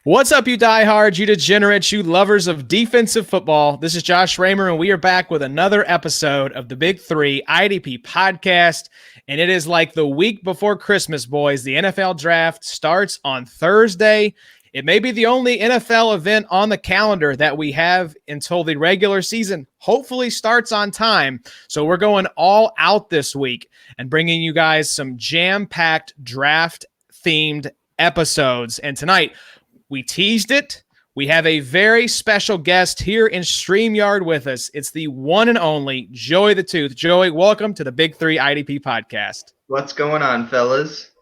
What's up, you diehards, you degenerates, you lovers of defensive football? This is Josh Raymer, and we are back with another episode of the Big Three IDP podcast. And it is like the week before Christmas, boys. The NFL draft starts on Thursday. It may be the only NFL event on the calendar that we have until the regular season hopefully starts on time. So we're going all out this week and bringing you guys some jam-packed draft-themed episodes. And tonight, we teased it. We have a very special guest here in StreamYard with us. It's the one and only Joey the Tooth. Joey, welcome to the Big Three IDP podcast. What's going on, fellas?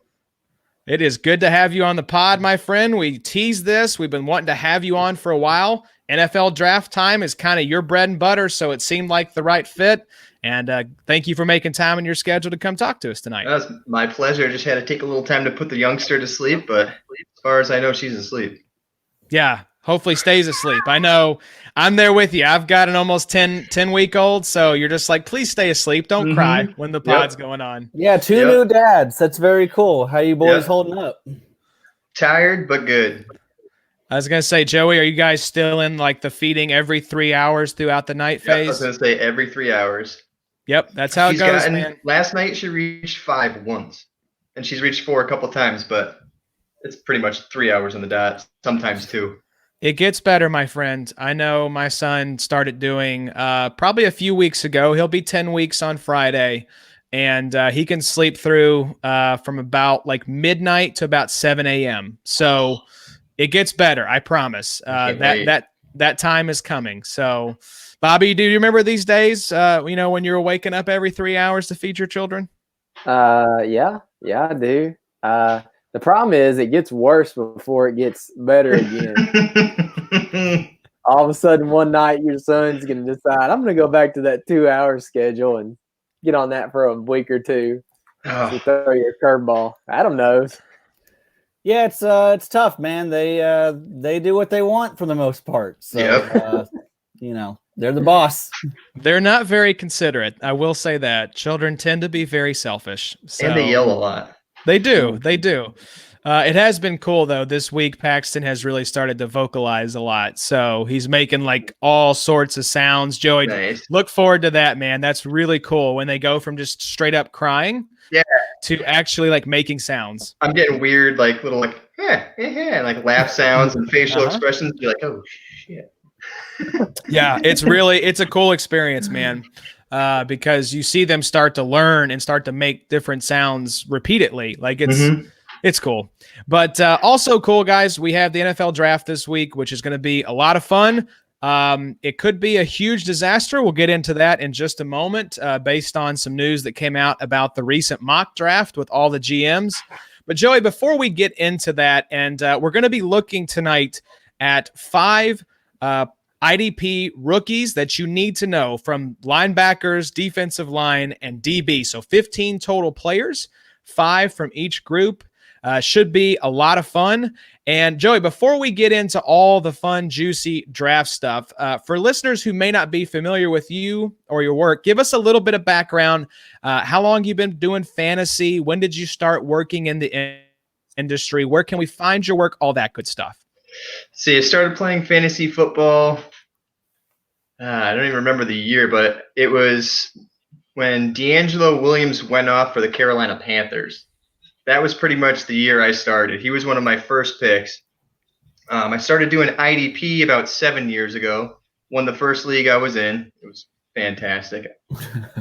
It is good to have you on the pod, my friend. We teased this. We've been wanting to have you on for a while. NFL draft time is kind of your bread and butter, so it seemed like the right fit. And thank you for making time in your schedule to come talk to us tonight. That was my pleasure. Just had to take a little time to put the youngster to sleep, but as far as I know, she's asleep. Yeah, hopefully stays asleep. I know I'm there with you. I've got an almost 10-week-old, so you're just like, please stay asleep. Don't cry when the pod's going on. Yeah, two new dads. That's very cool. How you boys holding up? Tired, but good. I was going to say, Joey, are you guys still in like the feeding every 3 hours throughout the night phase? I was going to say every 3 hours. Yep, that's how it goes, man. Last night she reached 5 once, and she's reached 4 a couple times, but it's pretty much 3 hours on the dot, sometimes 2. It gets better, my friend. I know my son started doing probably a few weeks ago. He'll be 10 weeks on Friday, and he can sleep through from about like midnight to about 7 a.m. So it gets better, I promise. That time is coming. So, Bobby, do you remember these days, when you were waking up every 3 hours to feed your children? Yeah, I do. The problem is it gets worse before it gets better again. All of a sudden, one night, your son's going to decide, I'm going to go back to that 2-hour schedule and get on that for a week or two. To throw your curveball. Adam knows. Yeah, it's tough, man. They do what they want for the most part. So, they're the boss. They're not very considerate. I will say that. Children tend to be very selfish. So. And they yell a lot. They do. It has been cool, though. This week, Paxton has really started to vocalize a lot. So he's making like all sorts of sounds. Joey, nice. Look forward to that, man. That's really cool when they go from just straight up crying to actually like making sounds. I'm getting weird, like little like, like laugh sounds and facial expressions. You're like, oh, shit. Yeah, it's a cool experience, man. Because you see them start to learn and start to make different sounds repeatedly. Like it's cool. But also cool, guys, we have the NFL draft this week, which is going to be a lot of fun. It could be a huge disaster. We'll get into that in just a moment based on some news that came out about the recent mock draft with all the GMs. But Joey, before we get into that, and we're going to be looking tonight at 5 IDP rookies that you need to know from linebackers, defensive line, and DB. So 15 total players, 5 from each group. Should be a lot of fun. And Joey, before we get into all the fun, juicy draft stuff, for listeners who may not be familiar with you or your work, give us a little bit of background. How long you've been doing fantasy? When did you start working in the industry? Where can we find your work? All that good stuff. See, I started playing fantasy football. I don't even remember the year, but it was when D'Angelo Williams went off for the Carolina Panthers. That was pretty much the year I started. He was one of my first picks. I started doing IDP about 7 years ago. Won the first league I was in. It was fantastic.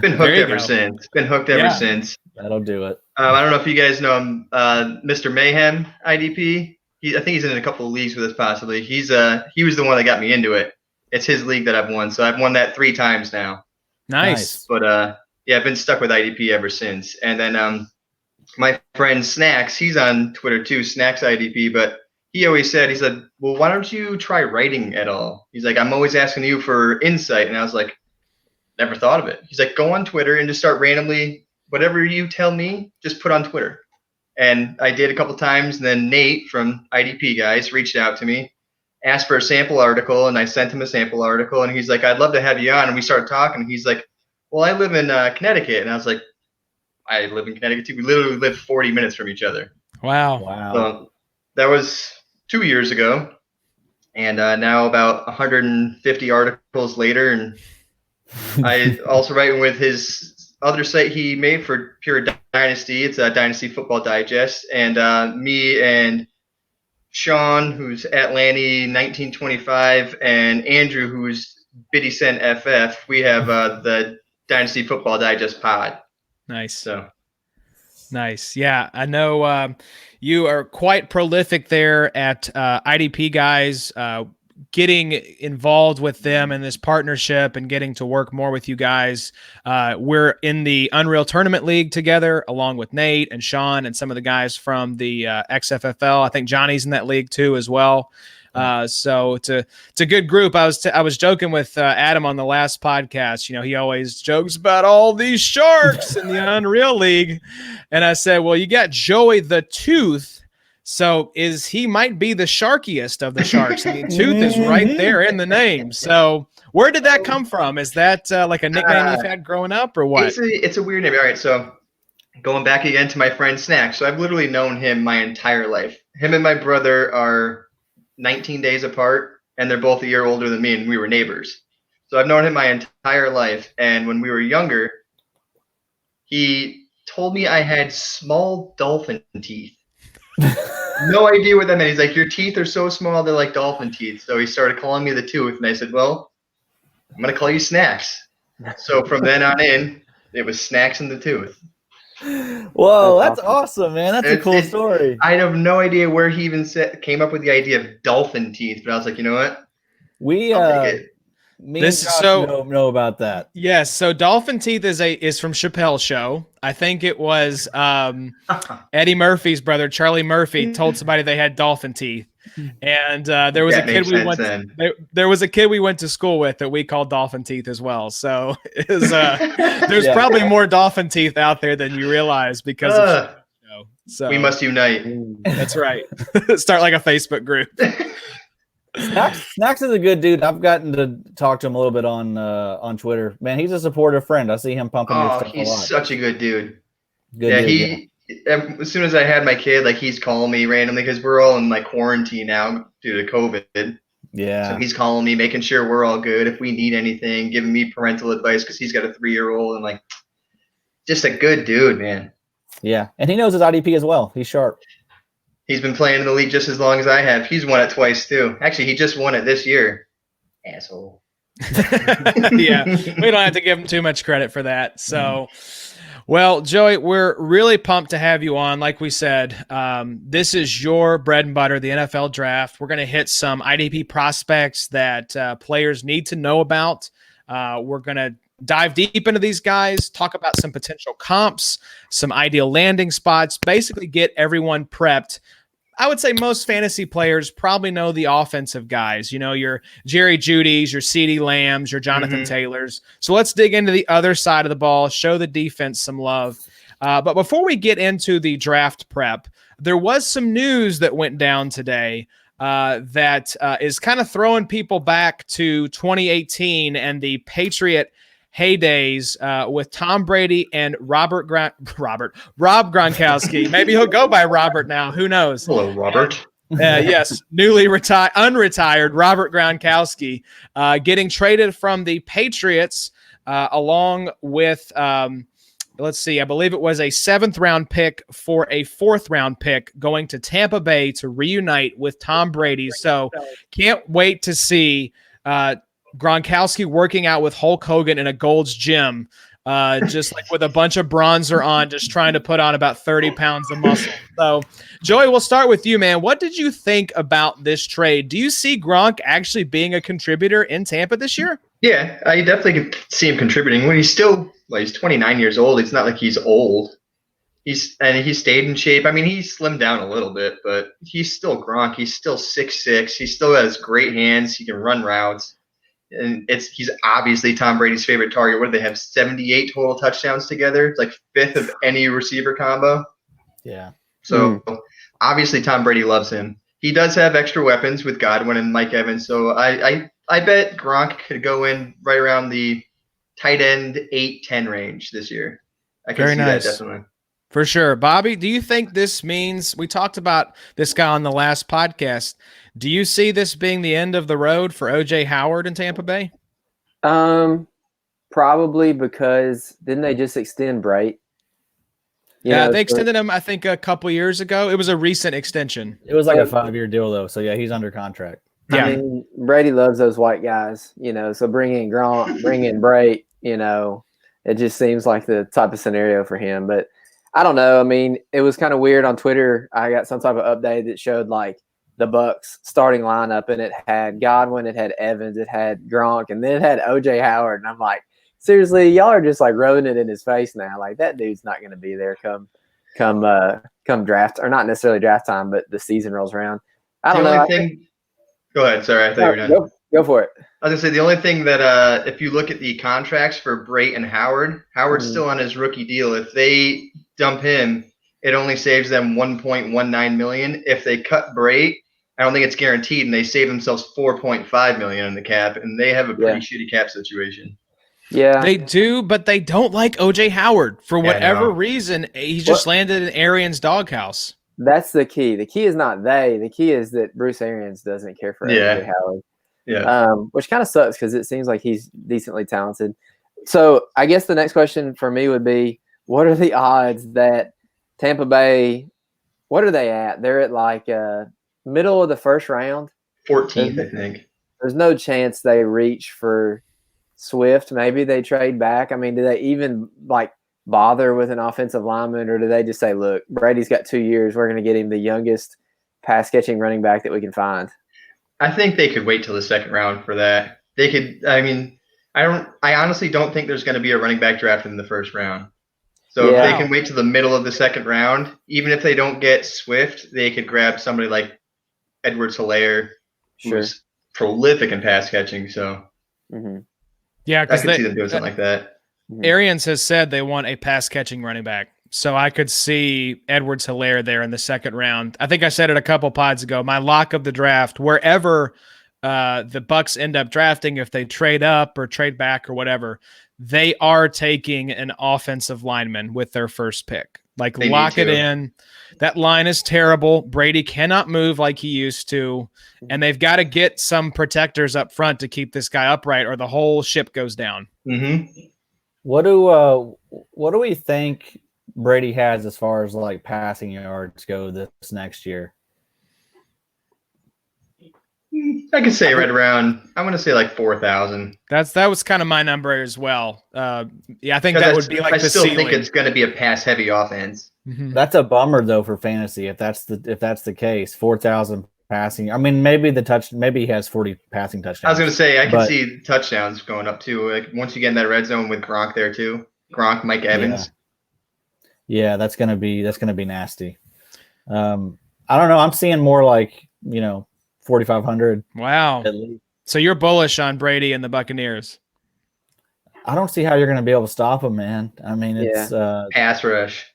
Been hooked ever since. That'll do it. I don't know if you guys know him, Mr. Mayhem IDP. I think he's in a couple of leagues with us possibly. He was the one that got me into it. It's his league that I've won, so I've won that 3 times now. Nice. But I've been stuck with IDP ever since. And then my friend Snacks, he's on Twitter too, Snacks IDP, but he always said, well, why don't you try writing at all? He's like, I'm always asking you for insight. And I was like, never thought of it. He's like, go on Twitter and just start randomly, whatever you tell me, just put on Twitter. And I did a couple times. And then Nate from IDP Guys reached out to me, asked for a sample article, and I sent him a sample article. And he's like, I'd love to have you on. And we started talking. And he's like, well, I live in Connecticut. And I was like, I live in Connecticut too. We literally live 40 minutes from each other. Wow. So that was 2 years ago. And now about 150 articles later, and I also write with his other site he made for Pure Dynasty. It's a Dynasty Football Digest. And me and Sean, who's at Lanny 1925, and Andrew, who's Biddy Sen FF, we have the Dynasty Football Digest pod. Nice. So nice. Yeah, I know you are quite prolific there at IDP Guys, getting involved with them in this partnership and getting to work more with you guys. We're in the Unreal Tournament League together, along with Nate and Sean and some of the guys from the XFFL. I think Johnny's in that league too as well. So it's a good group. I was joking with Adam on the last podcast. You know, he always jokes about all these sharks in the Unreal League, and I said, well, you got Joey the Tooth. So he might be the sharkiest of the sharks. I mean, Tooth is right there in the name. So where did that come from? Is that like a nickname you've had growing up or what? It's a weird name. All right, so going back again to my friend Snack. So I've literally known him my entire life. Him and my brother are 19 days apart, and they're both a year older than me, and we were neighbors. So I've known him my entire life. And when we were younger, he told me I had small dolphin teeth. No idea what that meant. He's like, your teeth are so small, they're like dolphin teeth. So he started calling me the Tooth, and I said, well, I'm going to call you Snacks. So from then on in, it was Snacks and the Tooth. Whoa, that's awesome, man. That's a cool story. I have no idea where he even came up with the idea of dolphin teeth, but I was like, you know what? Me and Josh know about that. Yes, so dolphin teeth is from Chappelle's show. I think it was Eddie Murphy's brother, Charlie Murphy, told somebody they had dolphin teeth, and there was there was a kid we went to school with that we called dolphin teeth as well. So there's probably more dolphin teeth out there than you realize because of the show. So we must unite. That's right. Start like a Facebook group. Snacks is a good dude. I've gotten to talk to him a little bit on Twitter. Man, he's a supportive friend. I see him pumping your stuff a lot. He's such a good dude. As soon as I had my kid, like he's calling me randomly because we're all in like quarantine now due to COVID. Yeah. So he's calling me, making sure we're all good. If we need anything, giving me parental advice because he's got a 3-year-old and like just a good dude, man. Yeah, and he knows his IDP as well. He's sharp. He's been playing in the league just as long as I have. He's won it twice, too. Actually, he just won it this year. Asshole. Yeah, we don't have to give him too much credit for that. So, well, Joey, we're really pumped to have you on. Like we said, this is your bread and butter, the NFL draft. We're going to hit some IDP prospects that players need to know about. We're going to dive deep into these guys, talk about some potential comps, some ideal landing spots, basically get everyone prepped. I would say most fantasy players probably know the offensive guys, you know, your Jerry Jeudy's, your CeeDee Lambs, your Jonathan Taylors. So let's dig into the other side of the ball, show the defense some love. But before we get into the draft prep, there was some news that went down today that is kind of throwing people back to 2018 and the Patriot heydays with Tom Brady and Rob Gronkowski. Maybe he'll go by Robert now. Who knows? Hello, Robert. Yes, unretired Robert Gronkowski getting traded from the Patriots along with, let's see, I believe it was a 7th-round pick for a 4th-round pick going to Tampa Bay to reunite with Tom Brady. So can't wait to see Gronkowski working out with Hulk Hogan in a Gold's Gym, just like with a bunch of bronzer on, just trying to put on about 30 pounds of muscle. So, Joey, we'll start with you, man. What did you think about this trade? Do you see Gronk actually being a contributor in Tampa this year? Yeah, I definitely could see him contributing. When he's 29 years old. It's not like he's old. He stayed in shape. I mean, he slimmed down a little bit, but he's still Gronk. He's still 6'6". He still has great hands. He can run routes. And he's obviously Tom Brady's favorite target. What do they have? 78 total touchdowns together. It's like 5th of any receiver combo. Yeah. So obviously Tom Brady loves him. He does have extra weapons with Godwin and Mike Evans. So I bet Gronk could go in right around the tight end 8-10 range this year. I can see that definitely. For sure. Bobby, do you think this means, we talked about this guy on the last podcast, do you see this being the end of the road for O.J. Howard in Tampa Bay? Probably, because didn't they just extend Bright? Yeah, they extended him, I think, a couple years ago. It was a recent extension. It was like a 5-year deal, though. So, yeah, he's under contract. Yeah. I mean, Brady loves those white guys, so bring in Gronk, bring in Bright, it just seems like the type of scenario for him. But I don't know. I mean, it was kind of weird on Twitter. I got some type of update that showed like the Bucs starting lineup, and it had Godwin, it had Evans, it had Gronk, and then it had O.J. Howard. And I'm like, seriously, y'all are just like rubbing it in his face now. Like, that dude's not going to be there come draft, or not necessarily draft time, but the season rolls around. I don't know. Go ahead. Sorry, I thought you were done. Go for it. I was gonna say the only thing that if you look at the contracts for Brait and Howard's still on his rookie deal. If they dump him, it only saves them $1.19 million. If they cut Brait, I don't think it's guaranteed, and they save themselves $4.5 million in the cap, and they have a pretty shitty cap situation. Yeah, they do, but they don't like O.J. Howard for whatever reason. He just landed in Arians' doghouse. That's the key. The key is not they. The key is that Bruce Arians doesn't care for O.J. Howard. Yeah. Which kind of sucks because it seems like he's decently talented. So I guess the next question for me would be, what are the odds that Tampa Bay, what are they at? They're at like middle of the first round. 14th, I think. There's no chance they reach for Swift. Maybe they trade back. I mean, do they even like bother with an offensive lineman, or do they just say, look, Brady's got 2 years. We're going to get him the youngest pass-catching running back that we can find? I think they could wait till the second round for that. They could. I mean, I honestly don't think there's going to be a running back draft in the first round. So if they can wait to the middle of the second round, even if they don't get Swift, they could grab somebody like Edwards-Helaire, who's prolific in pass catching. So yeah, I could see them doing something like that. Arians has said they want a pass catching running back. So I could see Edwards-Helaire there in the second round. I think I said it a couple pods ago. My lock of the draft, wherever the Bucs end up drafting, if they trade up or trade back or whatever, they are taking an offensive lineman with their first pick. Like, lock it in. That line is terrible. Brady cannot move like he used to, and they've got to get some protectors up front to keep this guy upright, or the whole ship goes down. What do we think Brady has as far as like passing yards go this next year? I could say right around, I want to say like 4,000. That was kind of my number as well. Yeah, I think that would be like the ceiling. I still think it's going to be a pass-heavy offense. That's a bummer though for fantasy if that's the case. 4,000 passing. I mean, maybe he has 40 passing touchdowns. I was going to say I can see touchdowns going up too. Like once you get in that red zone with Gronk there too, Mike Evans. Yeah, that's gonna be nasty. I don't know. I'm seeing more like 4,500. Wow. So you're bullish on Brady and the Buccaneers. I don't see how you're going to be able to stop him, man. I mean, it's pass rush.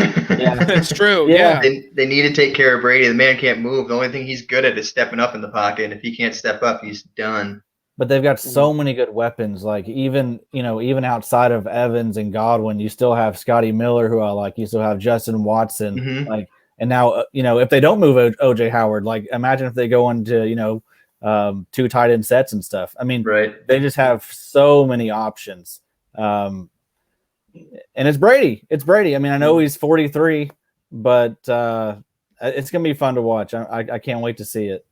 Yeah, that's true. Yeah. They need to take care of Brady. The man can't move. The only thing he's good at is stepping up in the pocket. And if he can't step up, he's done. But they've got so many good weapons. Like even outside of Evans and Godwin, you still have Scotty Miller, who I like. You still have Justin Watson. Like, and now if they don't move O.J. Howard, like imagine if they go into 2 tight end sets and stuff. I mean, they just have so many options. And it's Brady. I mean, I know he's 43, but it's gonna be fun to watch. I can't wait to see it.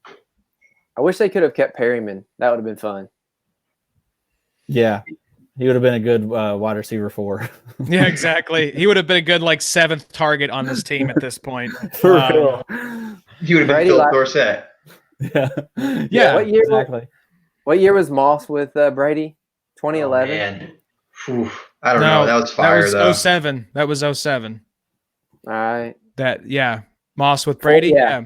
I wish they could have kept Perryman. That would have been fun. Yeah, he would have been a good wide receiver 4. Yeah, exactly. He would have been a good 7th target on this team at this point. For real. He would have been Phil Dorsett. Yeah. What year? Exactly. What year was Moss with Brady? 2011. I don't know. That was fire. That was 07. That was 07. All right. Moss with Brady. Yeah.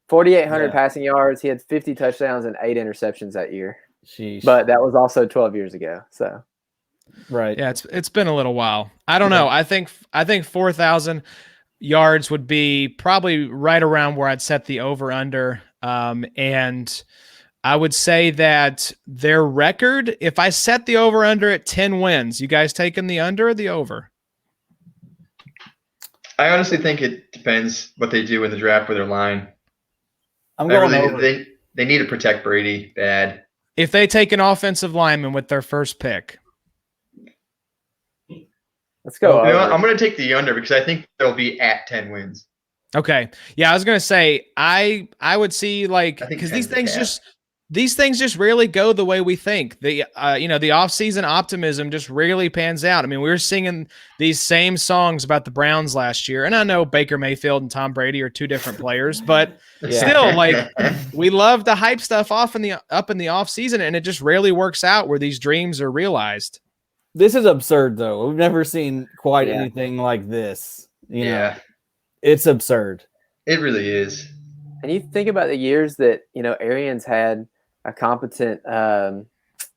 4,800 passing yards. He had 50 touchdowns and 8 interceptions that year. Sheesh. But that was also 12 years ago. So, right. Yeah, it's been a little while. I don't know. I think 4,000 yards would be probably right around where I'd set the over under. And I would say that their record, if I set the over under at 10 wins, you guys taking the under or the over? I honestly think it depends what they do in the draft with their line. I'm going over. They need to protect Brady bad. If they take an offensive lineman with their first pick. Let's go. You know what? I'm going to take the under because I think they'll be at 10 wins. Okay. Yeah, I was going to say I would see because these things just rarely go the way we think. The the offseason optimism just rarely pans out. I mean, we were singing these same songs about the Browns last year, and I know Baker Mayfield and Tom Brady are two different players, but still, we love the hype stuff up in the offseason, and it just rarely works out where these dreams are realized. This is absurd, though. We've never seen quite anything like this. You know, it's absurd. It really is. And you think about the years that Arians had a competent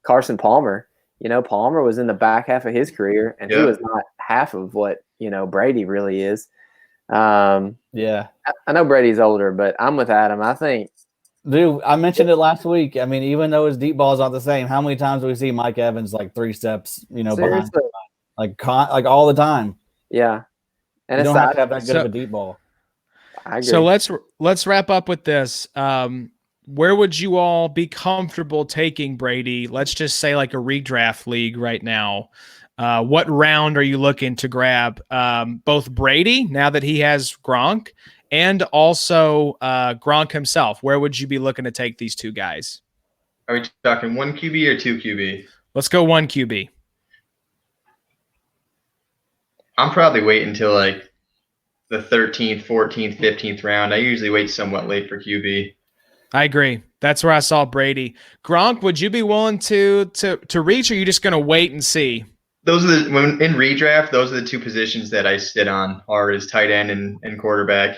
Carson Palmer. Palmer was in the back half of his career, and he was not half of what Brady really is. I know Brady's older, but I'm with Adam. I think, dude, I mentioned it last week. I mean, even though his deep balls aren't the same, how many times do we see Mike Evans 3 steps, behind, like all the time? Yeah, and you don't have to have that good of a deep ball. I agree. So let's wrap up with this. Where would you all be comfortable taking Brady? Let's just say like a redraft league right now. What round are you looking to grab? Both Brady, now that he has Gronk, and also Gronk himself. Where would you be looking to take these two guys? Are we talking 1 QB or 2 QB? Let's go 1 QB. I'm probably waiting until the 13th, 14th, 15th round. I usually wait somewhat late for QB. I agree. That's where I saw Brady. Gronk, would you be willing to reach, or are you just going to wait and see? Those are in redraft, those are the two positions that I sit on hard as tight end and quarterback.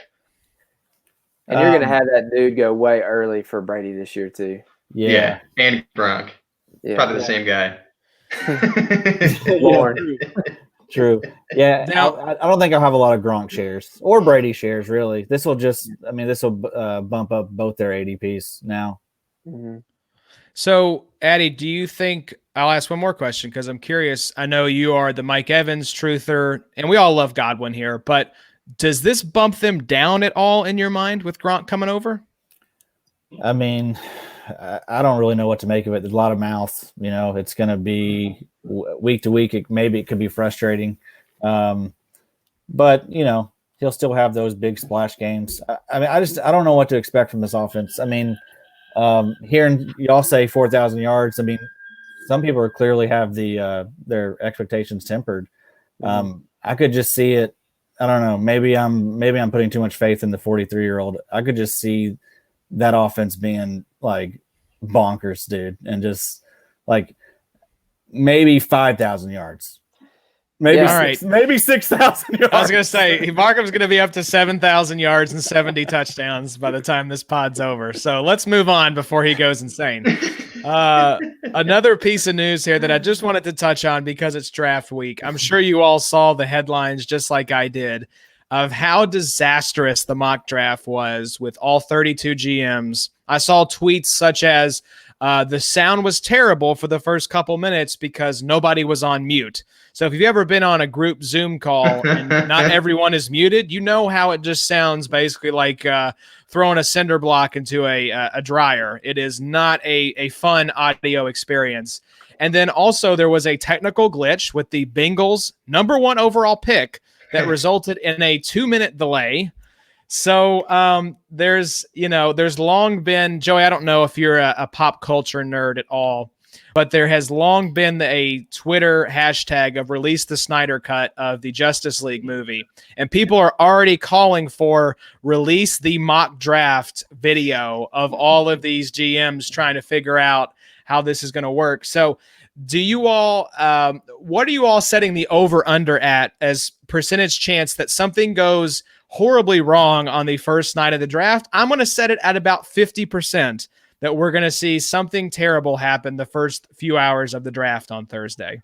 And you're going to have that dude go way early for Brady this year too. Yeah. And Gronk. Yeah. Probably the same guy. True. Yeah. Now, I don't think I'll have a lot of Gronk shares or Brady shares, really. This will bump up both their ADPs now. Mm-hmm. So, Addy, do you think – I'll ask one more question because I'm curious. I know you are the Mike Evans truther, and we all love Godwin here, but does this bump them down at all in your mind with Gronk coming over? I mean, I don't really know what to make of it. There's a lot of mouths. It's going to be week to week. Maybe it could be frustrating. But, he'll still have those big splash games. I don't know what to expect from this offense. I mean, hearing y'all say 4,000 yards, I mean, some people clearly have their expectations tempered. I could just see it. I don't know. Maybe I'm putting too much faith in the 43-year-old. I could just see that offense being bonkers, dude, and just maybe 5,000 yards. Maybe 6,000 yards. I was going to say, Markham's going to be up to 7,000 yards and 70 touchdowns by the time this pod's over. So let's move on before he goes insane. Another piece of news here that I just wanted to touch on because it's draft week. I'm sure you all saw the headlines just like I did of how disastrous the mock draft was with all 32 GMs. I saw tweets such as the sound was terrible for the first couple minutes because nobody was on mute. So if you've ever been on a group Zoom call and not everyone is muted, you know how it just sounds basically like throwing a cinder block into a dryer. It is not a fun audio experience. And then also there was a technical glitch with the Bengals' #1 overall pick that resulted in a 2-minute delay. So there's long been, Joey, I don't know if you're a pop culture nerd at all, but there has long been a Twitter hashtag of release the Snyder cut of the Justice League movie. And people are already calling for release the mock draft video of all of these GMs trying to figure out how this is going to work. So do you all, what are you all setting the over under at as percentage chance that something goes horribly wrong on the first night of the draft? I'm going to set it at about 50% that we're going to see something terrible happen the first few hours of the draft on Thursday.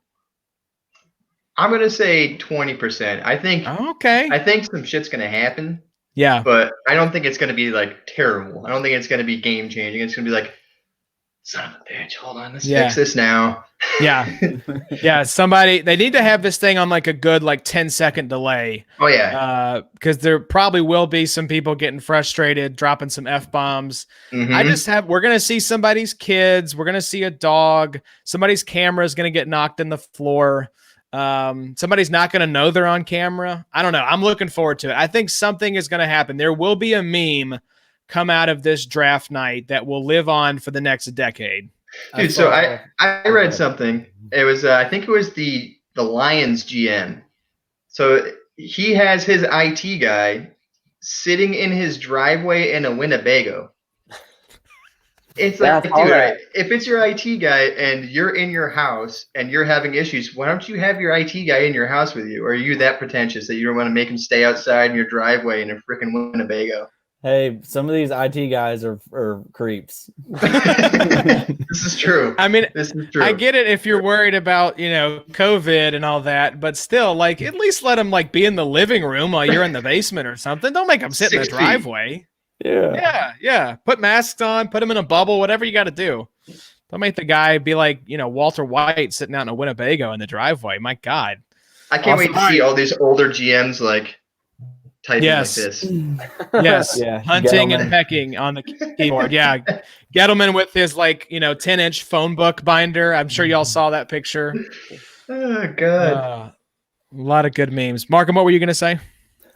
I'm going to say 20%. I think some shit's going to happen. Yeah. But I don't think it's going to be terrible. I don't think it's going to be game changing. It's going to be son of a bitch, hold on, let's fix this now. Yeah. They need to have this thing on like a good 10-second delay. Oh yeah. Because there probably will be some people getting frustrated, dropping some F-bombs. We're gonna see somebody's kids, we're gonna see a dog, somebody's camera is gonna get knocked in the floor. Somebody's not gonna know they're on camera. I don't know. I'm looking forward to it. I think something is gonna happen. There will be a meme come out of this draft night that will live on for the next decade. Dude, so I read something. It was I think it was the Lions GM. So he has his IT guy sitting in his driveway in a Winnebago. It's like, dude, if it's your IT guy and you're in your house and you're having issues, why don't you have your IT guy in your house with you? Or are you that pretentious that you don't want to make him stay outside in your driveway in a freaking Winnebago? Hey, some of these IT guys are creeps. This is true. I mean, this is true. I get it if you're worried about, COVID and all that, but still, at least let them be in the living room while you're in the basement or something. Don't make them sit in the driveway. Yeah. Put masks on, put them in a bubble, whatever you got to do. Don't make the guy be like, Walter White sitting out in a Winnebago in the driveway. My God. I can't wait to see all these older GMs typing like this. Yes. Yeah. Hunting and pecking on the keyboard. Yeah. Gettleman with his 10-inch phone book binder. I'm sure y'all saw that picture. Oh, God. A lot of good memes. Markham, what were you going to say?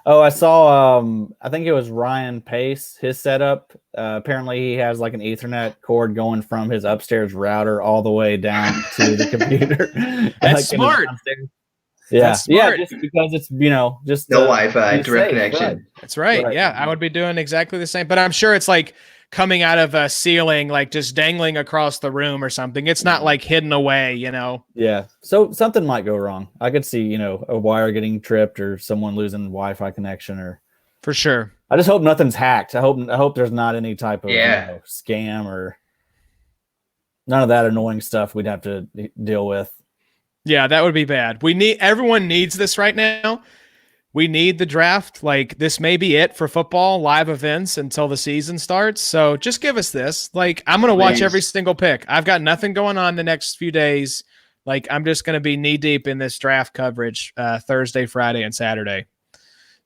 Oh, I saw, I think it was Ryan Pace, his setup. Apparently he has an Ethernet cord going from his upstairs router all the way down to the computer. That's smart. Yeah, just because it's just no Wi-Fi, direct connection. Right. That's right. Yeah, I would be doing exactly the same. But I'm sure it's coming out of a ceiling, just dangling across the room or something. It's not hidden away, Yeah. So something might go wrong. I could see a wire getting tripped or someone losing Wi-Fi connection or. For sure. I just hope nothing's hacked. I hope there's not any type of scam or none of that annoying stuff we'd have to deal with. Yeah, that would be bad. Everyone needs this right now. We need the draft. This may be it for football live events until the season starts. So just give us this. I'm going to watch every single pick. I've got nothing going on the next few days. I'm just going to be knee deep in this draft coverage Thursday, Friday, and Saturday.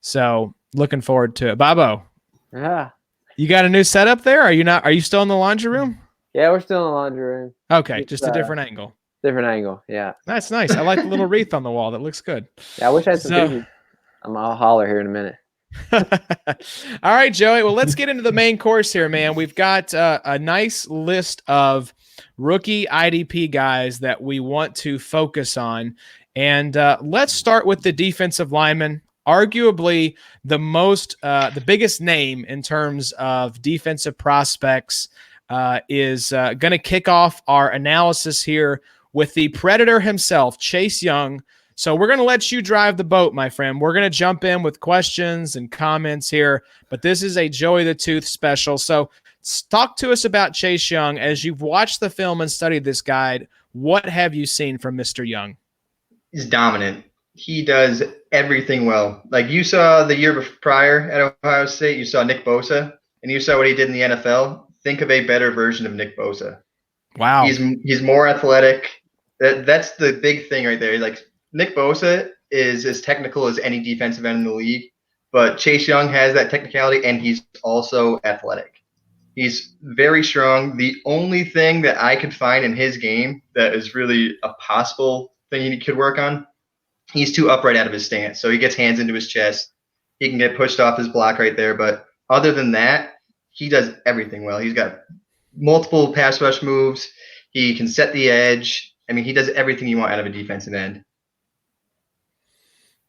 So looking forward to it. Babo. Yeah. You got a new setup there? Are you still in the laundry room? Yeah, we're still in the laundry room. Okay, just a different angle. Different angle, yeah. That's nice. I like the little wreath on the wall. That looks good. Yeah, I wish I had some pictures. I'll holler here in a minute. All right, Joey. Well, let's get into the main course here, man. We've got a nice list of rookie IDP guys that we want to focus on. And let's start with the defensive lineman. Arguably the biggest name in terms of defensive prospects is going to kick off our analysis here with the Predator himself, Chase Young. So we're going to let you drive the boat, my friend. We're going to jump in with questions and comments here, but this is a Joey the Tooth special. So talk to us about Chase Young. As you've watched the film and studied this guide, what have you seen from Mr. Young? He's dominant. He does everything well. You saw the year prior at Ohio State, you saw Nick Bosa, and you saw what he did in the NFL. Think of a better version of Nick Bosa. Wow. He's more athletic. That's the big thing right there. Nick Bosa is as technical as any defensive end in the league, but Chase Young has that technicality, and he's also athletic. He's very strong. The only thing that I could find in his game that is really a possible thing he could work on, he's too upright out of his stance. So he gets hands into his chest. He can get pushed off his block right there. But other than that, he does everything well. He's got multiple pass rush moves. He can set the edge. I mean, he does everything you want out of a defensive end.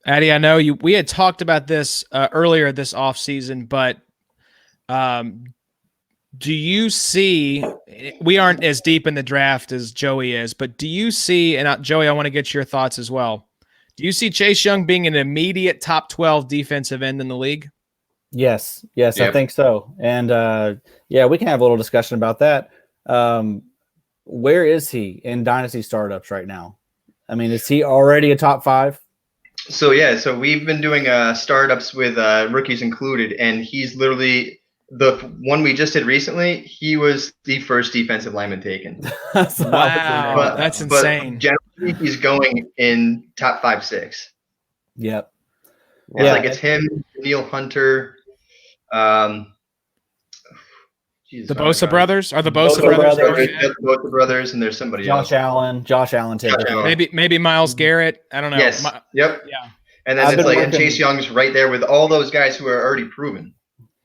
Addy, I know we had talked about this earlier this offseason, but do you see, we aren't as deep in the draft as Joey is, but do you see, and Joey, I want to get your thoughts as well. Do you see Chase Young being an immediate top 12 defensive end in the league? Yes, yep. I think so. And we can have a little discussion about that. Where is he in dynasty startups right now? I mean, is he already a top 5? So we've been doing startups with rookies included, and he's literally the one we just did recently, he was the first defensive lineman taken. Wow, that's insane. But generally, he's going in top 5, 6. Yep. It's him, Neil Hunter. The Bosa brothers are the Bosa brothers. The Bosa brothers, and there's somebody else. Josh Allen. Maybe Myles Garrett. I don't know. Yes. Yep. Yeah. And then and Chase Young's right there with all those guys who are already proven.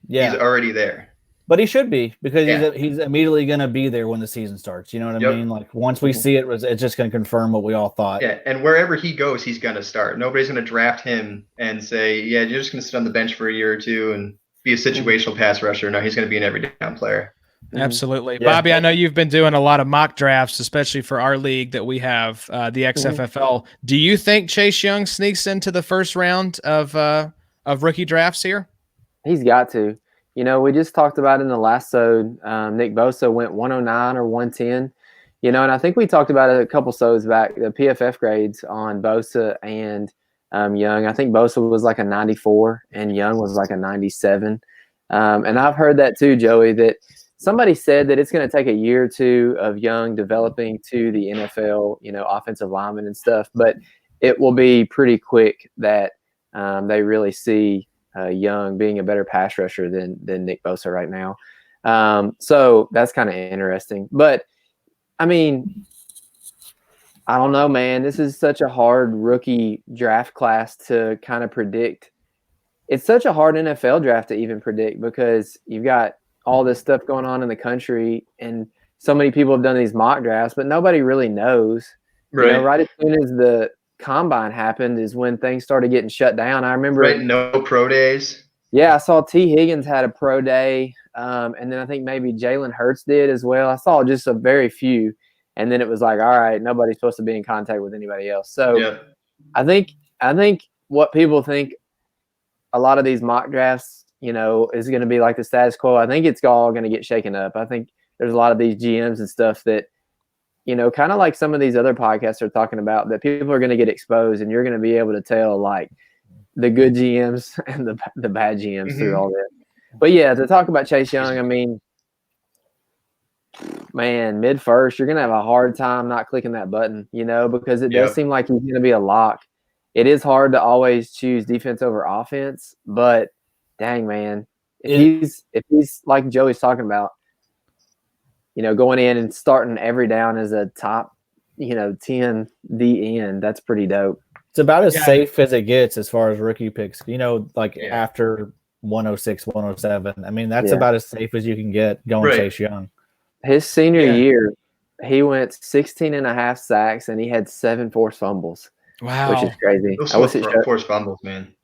Yeah. He's already there. But he should be, because he's immediately going to be there when the season starts. You know what I mean? Like, once we see it, it's just going to confirm what we all thought. Yeah, and wherever he goes, he's going to start. Nobody's going to draft him and say, yeah, you're just going to sit on the bench for a year or two and be a situational pass rusher. No, he's going to be an every down player. Absolutely. Yeah. Bobby, I know you've been doing a lot of mock drafts, especially for our league that we have, the XFFL. Do you think Chase Young sneaks into the first round of rookie drafts here? He's got to. You know, we just talked about in the last episode, Nick Bosa went 109 or 110. You know, and I think we talked about it a couple episodes back, the PFF grades on Bosa and Young. I think Bosa was like a 94 and Young was like a 97. And I've heard that too, Joey, that somebody said that it's going to take a year or two of Young developing to the NFL, you know, offensive lineman and stuff, but it will be pretty quick that they really see Young being a better pass rusher than Nick Bosa right now. So that's kind of interesting. But, I mean, I don't know, man. This is such a hard rookie draft class to kind of predict. It's such a hard NFL draft to even predict because you've got all this stuff going on in the country and so many people have done these mock drafts, but nobody really knows. Right. You know, right as soon as the combine happened is when things started getting shut down. I remember no pro days. Yeah, I saw T. Higgins had a pro day, and then I think maybe Jalen Hurts did as well. I saw just a very few, and then it was like, all right, nobody's supposed to be in contact with anybody else. So I think what people think a lot of these mock drafts, you know, is going to be like the status quo. I think it's all going to get shaken up. I think there's a lot of these GMs and stuff that, you know, kind of like some of these other podcasts are talking about, that people are going to get exposed and you're going to be able to tell like the good GMs and the bad GMs through all that. But yeah, to talk about Chase Young, I mean, man, mid-first, you're going to have a hard time not clicking that button, you know, because it does seem like he's going to be a lock. It is hard to always choose defense over offense, but dang, man, if he's like Joey's talking about, you know, going in and starting every down as a top, you know, 10 D end, that's pretty dope. It's about as safe as it gets as far as rookie picks, you know, like after 106, 107. I mean, that's about as safe as you can get going Chase Young. His senior year, he went 16 and a half sacks and he had 7 forced fumbles. Wow. Which is crazy. Those forced fumbles, man.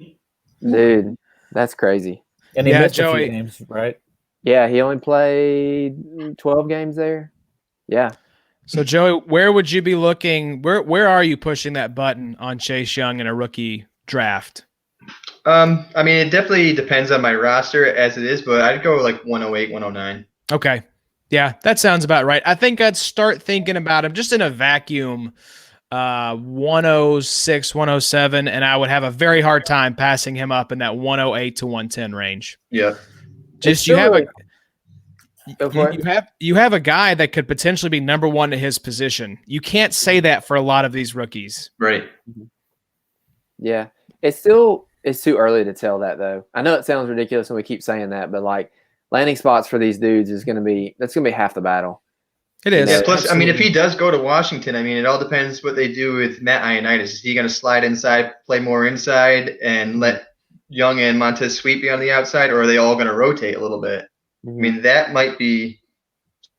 Dude, that's crazy. And he missed a few games, right? Yeah, he only played 12 games there. Yeah. So, Joey, where would you be looking? Where are you pushing that button on Chase Young in a rookie draft? I mean, it definitely depends on my roster as it is, but I'd go like 108, 109. Okay. Yeah, that sounds about right. I think I'd start thinking about him just in a vacuum, 106, 107, and I would have a very hard time passing him up in that 108 to 110 range. Yeah. Just you have a guy that could potentially be number one at his position. You can't say that for a lot of these rookies. Right. Yeah. It's too early to tell that though. I know it sounds ridiculous and we keep saying that, but like landing spots for these dudes that's gonna be half the battle. It is. Yeah, plus, absolutely. I mean, if he does go to Washington, I mean, it all depends what they do with Matt Ioannidis. Is he going to slide inside, play more inside, and let Young and Montez Sweet be on the outside, or are they all going to rotate a little bit? I mean, that might be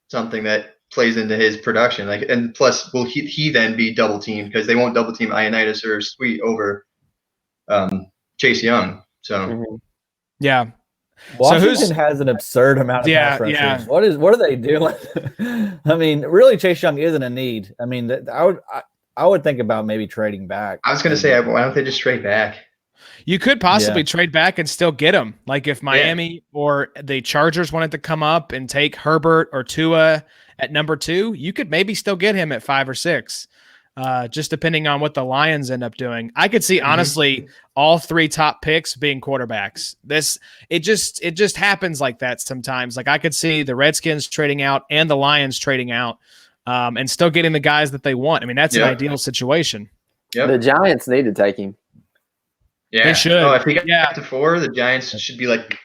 something that plays into his production. Like, and plus, will he then be double teamed because they won't double team Ioannidis or Sweet over Chase Young? So, yeah. Washington has an absurd amount of pass rushers. Yeah. What are they doing? I mean, really, Chase Young isn't a need. I mean, I would think about maybe trading back. I was going to say, why don't they just trade back? You could possibly trade back and still get him. Like if Miami or the Chargers wanted to come up and take Herbert or Tua at number 2, you could maybe still get him at 5 or 6. just depending on what the Lions end up doing. I could see, honestly, all 3 top picks being quarterbacks. It just happens like that sometimes. Like I could see the Redskins trading out and the Lions trading out and still getting the guys that they want. I mean, that's an ideal situation. Yep. The Giants need to take him. Yeah. They should. Oh, if he got to 4, the Giants should be like,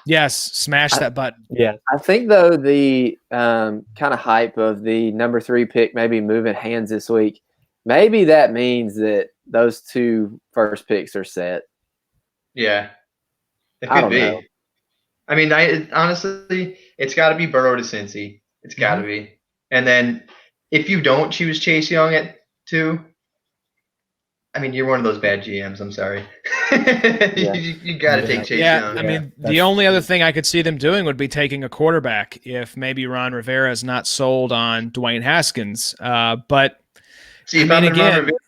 yes, smash that button. Yeah. I think, though, the kind of hype of the number 3 pick maybe moving hands this week, maybe that means that those 2 first picks are set. yeah, it I could don't be. know. I mean, honestly, it's got to be Burrow to Cincy. It's got to be. And then if you don't choose Chase Young at 2, I mean, you're one of those bad GMs. I'm sorry. You got to take Chase Young. I mean, the only other thing I could see them doing would be taking a quarterback if maybe Ron Rivera is not sold on Dwayne Haskins. But see, if I'm in Ron Rivera,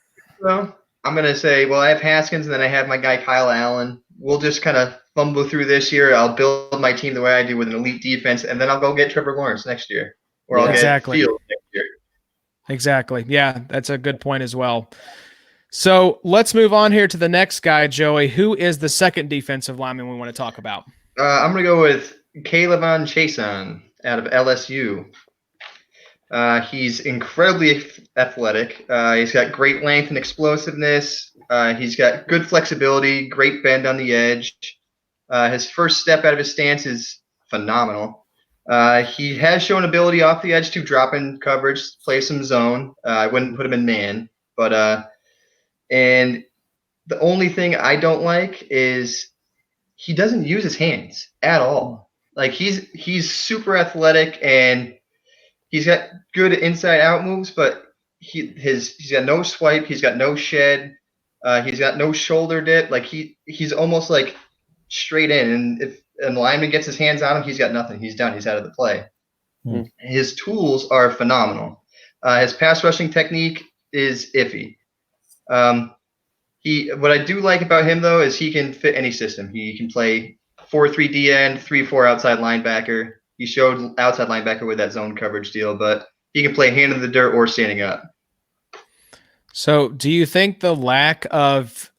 though, I'm going to say, well, I have Haskins and then I have my guy Kyle Allen. We'll just kind of fumble through this year. I'll build my team the way I do with an elite defense, and then I'll go get Trevor Lawrence next year. Or I'll get Fields next year. Exactly. Yeah, that's a good point as well. So let's move on here to the next guy, Joey. Who is the second defensive lineman we want to talk about? I'm going to go with K'Lavon Chaisson out of LSU. He's incredibly athletic. He's got great length and explosiveness. He's got good flexibility, great bend on the edge. His first step out of his stance is phenomenal. He has shown ability off the edge to drop in coverage, play some zone. I wouldn't put him in man, but and the only thing I don't like is he doesn't use his hands at all. Like he's super athletic and he's got good inside out moves, but he's got no swipe, he's got no shed, he's got no shoulder dip. Like he's almost like straight in, and if a lineman gets his hands on him, he's got nothing. He's done. He's out of the play. His tools are phenomenal. His pass rushing technique is iffy. What I do like about him though is he can fit any system. He can play 4-3 D end, 3-4 outside linebacker. He showed outside linebacker with that zone coverage deal, but he can play hand in the dirt or standing up. So, do you think the lack of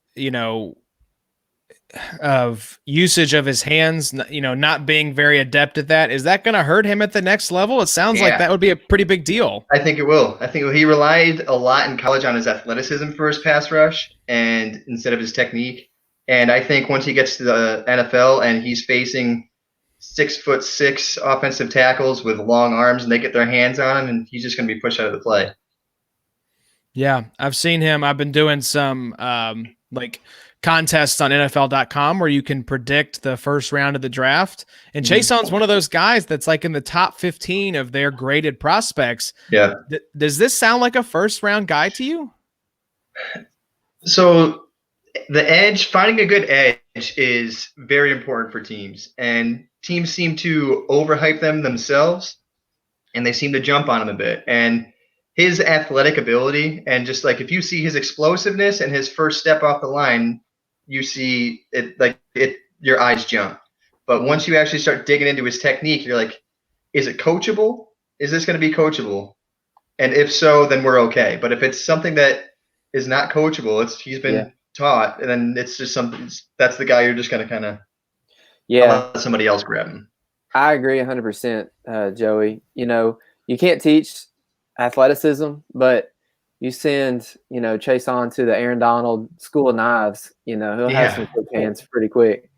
usage of his hands, not being very adept at that, is that going to hurt him at the next level? It sounds like that would be a pretty big deal. I think it will. I think he relied a lot in college on his athleticism for his pass rush and instead of his technique. And I think once he gets to the NFL and he's facing 6'6" offensive tackles with long arms and they get their hands on him, and he's just going to be pushed out of the play. Yeah, I've seen him. I've been doing some contests on NFL.com where you can predict the first round of the draft. And Chaisson's one of those guys that's like in the top 15 of their graded prospects. Yeah. Does this sound like a first round guy to you? So the edge, finding a good edge is very important for teams. And teams seem to overhype them themselves, and they seem to jump on him a bit. And his athletic ability, and just like if you see his explosiveness and his first step off the line, you see it your eyes jump. But once you actually start digging into his technique, you're like, is it coachable? Is this going to be coachable? And if so, then we're okay. But if it's something that is not coachable, he's been taught, and then it's just something that's the guy you're just going to kind of let somebody else grab him. I agree 100%, Joey. You can't teach athleticism, but you send, Chaisson to the Aaron Donald School of Knives, he'll have some quick hands pretty quick.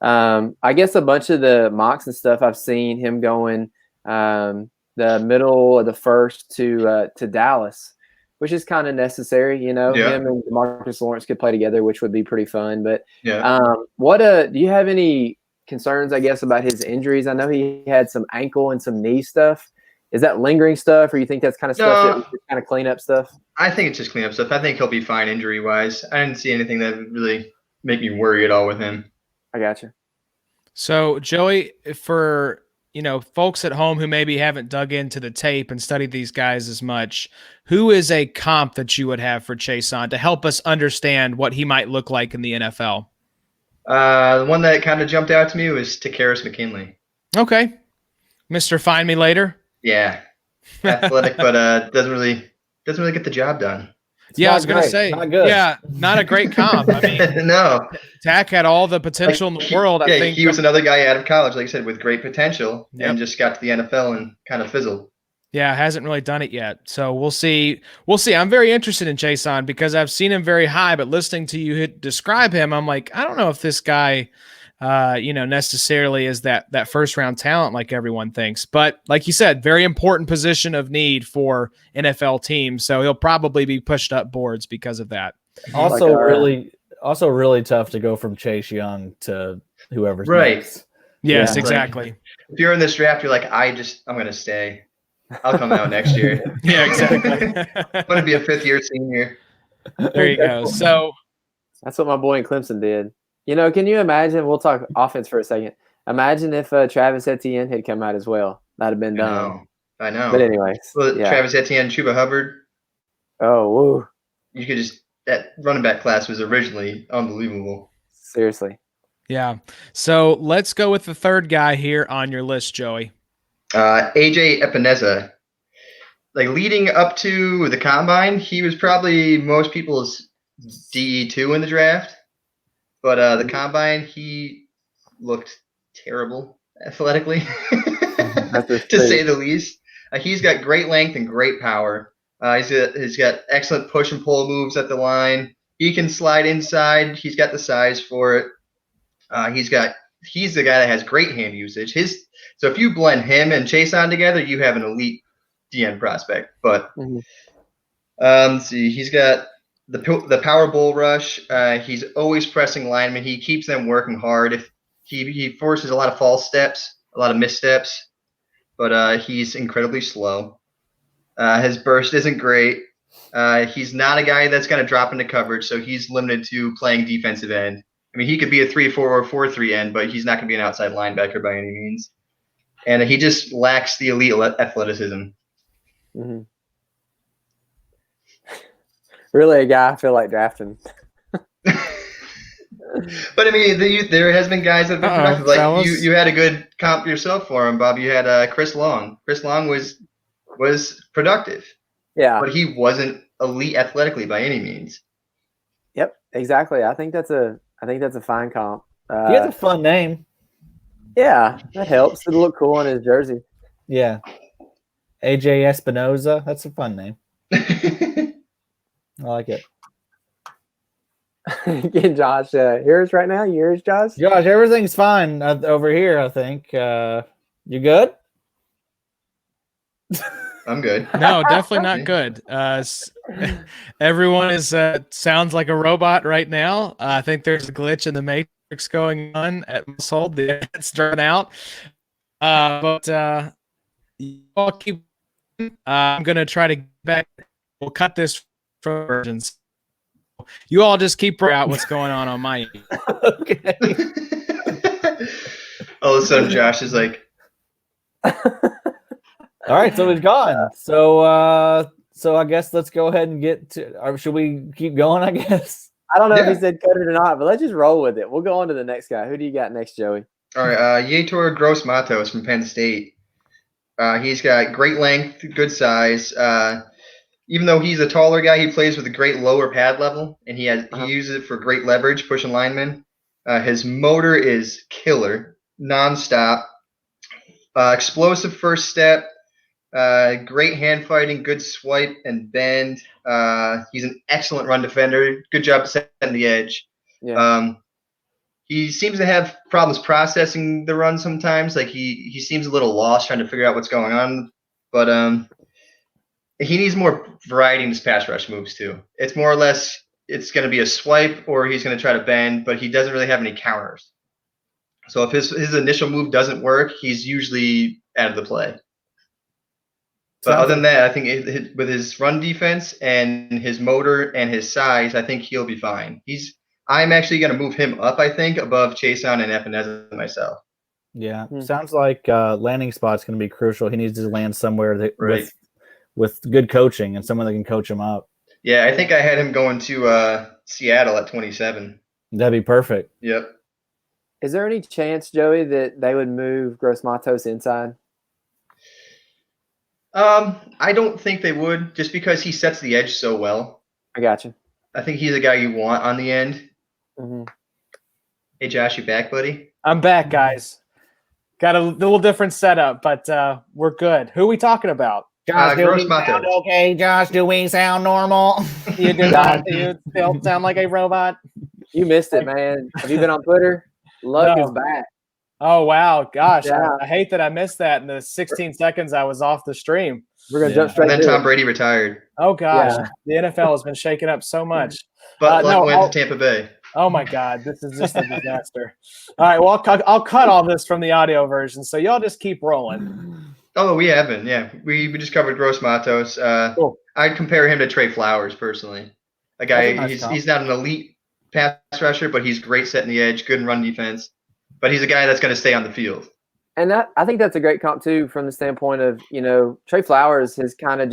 I guess a bunch of the mocks and stuff I've seen him going the middle of the first to Dallas, which is kind of necessary. Him and Marcus Lawrence could play together, which would be pretty fun. But do you have any concerns, I guess, about his injuries? I know he had some ankle and some knee stuff. Is that lingering stuff, or you think that's kind of stuff that kind of clean up stuff? I think it's just clean up stuff. I think he'll be fine injury-wise. I didn't see anything that would really make me worry at all with him. I gotcha. So, Joey, for folks at home who maybe haven't dug into the tape and studied these guys as much, who is a comp that you would have for Chaisson to help us understand what he might look like in the NFL? The one that kind of jumped out to me was Takkarist McKinley. Okay. Mr. Find Me Later? Yeah. Athletic, but doesn't really get the job done. Yeah, I was going to great, say, not good. yeah, not a great comp. I mean, No. Tack had all the potential in the world. I think he was another guy out of college, like I said, with great potential, Yep. and just got to the NFL and kind of fizzled. Yeah, hasn't really done it yet. So we'll see. We'll see. I'm very interested in Jason because I've seen him very high, but listening to you describe him, I'm like, I don't know if this guy, necessarily is that first round talent like everyone thinks. But like you said, very important position of need for NFL teams. So he'll probably be pushed up boards because of that. Also, really tough to go from Chase Young to whoever's Right. next. Yes, Yeah. exactly. If you're in this draft, you're like, I'm going to stay. I'll come out next year. Yeah, exactly. I'm going to be a 5th-year senior. There you go. So that's what my boy in Clemson did. Can you imagine? We'll talk offense for a second. Imagine if Travis Etienne had come out as well. That'd have been done. I know. But anyways, well, yeah. Travis Etienne, Chuba Hubbard. Oh, woo. You could that running back class was originally unbelievable. Seriously. Yeah. So let's go with the third guy here on your list, Joey. AJ Epenesa. Like leading up to the combine, he was probably most people's DE2 in the draft. But the combine, he looked terrible athletically, to say the least. He's got great length and great power. He's got excellent push and pull moves at the line. He can slide inside. He's got the size for it. He's the guy that has great hand usage. So if you blend him and Chason together, you have an elite DN prospect. But let's see, he's got the power bull rush. He's always pressing linemen. He keeps them working hard. If he forces a lot of false steps, a lot of missteps, but he's incredibly slow. His burst isn't great. He's not a guy that's going to drop into coverage, so he's limited to playing defensive end. I mean, he could be a 3-4 or 4-3 end, but he's not going to be an outside linebacker by any means. And he just lacks the elite athleticism. Mm-hmm. Really a guy I feel like drafting. But I mean, there has been guys that have been productive. Like you had a good comp yourself for him, Bob. You had Chris Long. Chris Long was productive. Yeah, but he wasn't elite athletically by any means. Yep, exactly. I think that's a fine comp. He has a fun name. Yeah, that helps. It'll look cool on his jersey. Yeah, AJ Espinoza. That's a fun name. I like it. Get Josh yours right now. Yours, Josh. Josh, everything's fine over here. I think you good. I'm good. No, definitely not good. Everyone is sounds like a robot right now. I think there's a glitch in the matrix going on at Household. It's drawn out. But you all keep. I'm gonna try to get back. We'll cut this from versions. You all just keep out what's going on my end. Okay. All of a sudden, Josh is like. All right, so he's gone. So I guess let's go ahead and get to. Or should we keep going? I guess. I don't know if he said cut it or not, but let's just roll with it. We'll go on to the next guy. Who do you got next, Joey? All right, Yetur Gross-Matos from Penn State. He's got great length, good size. Even though he's a taller guy, he plays with a great lower pad level, and he uses it for great leverage, pushing linemen. His motor is killer, nonstop. Explosive first step. Great hand fighting, good swipe and bend. He's an excellent run defender. Good job setting the edge. Yeah. He seems to have problems processing the run sometimes. Like he seems a little lost trying to figure out what's going on. But he needs more variety in his pass rush moves too. It's more or less it's going to be a swipe or he's going to try to bend, but he doesn't really have any counters. So if his initial move doesn't work, he's usually out of the play. But other than that, I think with his run defense and his motor and his size, I think he'll be fine. I'm actually going to move him up, I think, above Chason and Epenesa myself. Yeah, sounds like landing spot's going to be crucial. He needs to land somewhere with good coaching and someone that can coach him up. Yeah, I think I had him going to Seattle at 27. That'd be perfect. Yep. Is there any chance, Joey, that they would move Gross-Matos inside? I don't think they would, just because he sets the edge so well. I got you. I think he's a guy you want on the end. Mm-hmm. Hey, Josh, you back, buddy? I'm back, guys. Got a little different setup, but we're good. Who are we talking about? Josh, do we Gross-Matos. sound okay? Josh, do we sound normal? You do not. You still sound like a robot. You missed it, man. Have you been on Twitter? Luck No. is back. Oh wow, gosh! Yeah. I hate that I missed that in the 16 seconds I was off the stream. We're gonna jump And straight then to Tom it. Brady retired. Oh gosh, Yeah. the NFL has been shaken up so much. But Luck no, went to Tampa Bay. Oh my God, this is just a disaster. All right, well, I'll cut all this from the audio version, so y'all just keep rolling. Oh, we haven't. Yeah, we just covered Gross-Matos. Cool. I'd compare him to Trey Flowers personally. A guy, That's a nice he's not an elite pass rusher, but he's great setting the edge, good in run defense. But he's a guy that's going to stay on the field. And I think that's a great comp too, from the standpoint of, Trey Flowers has kind of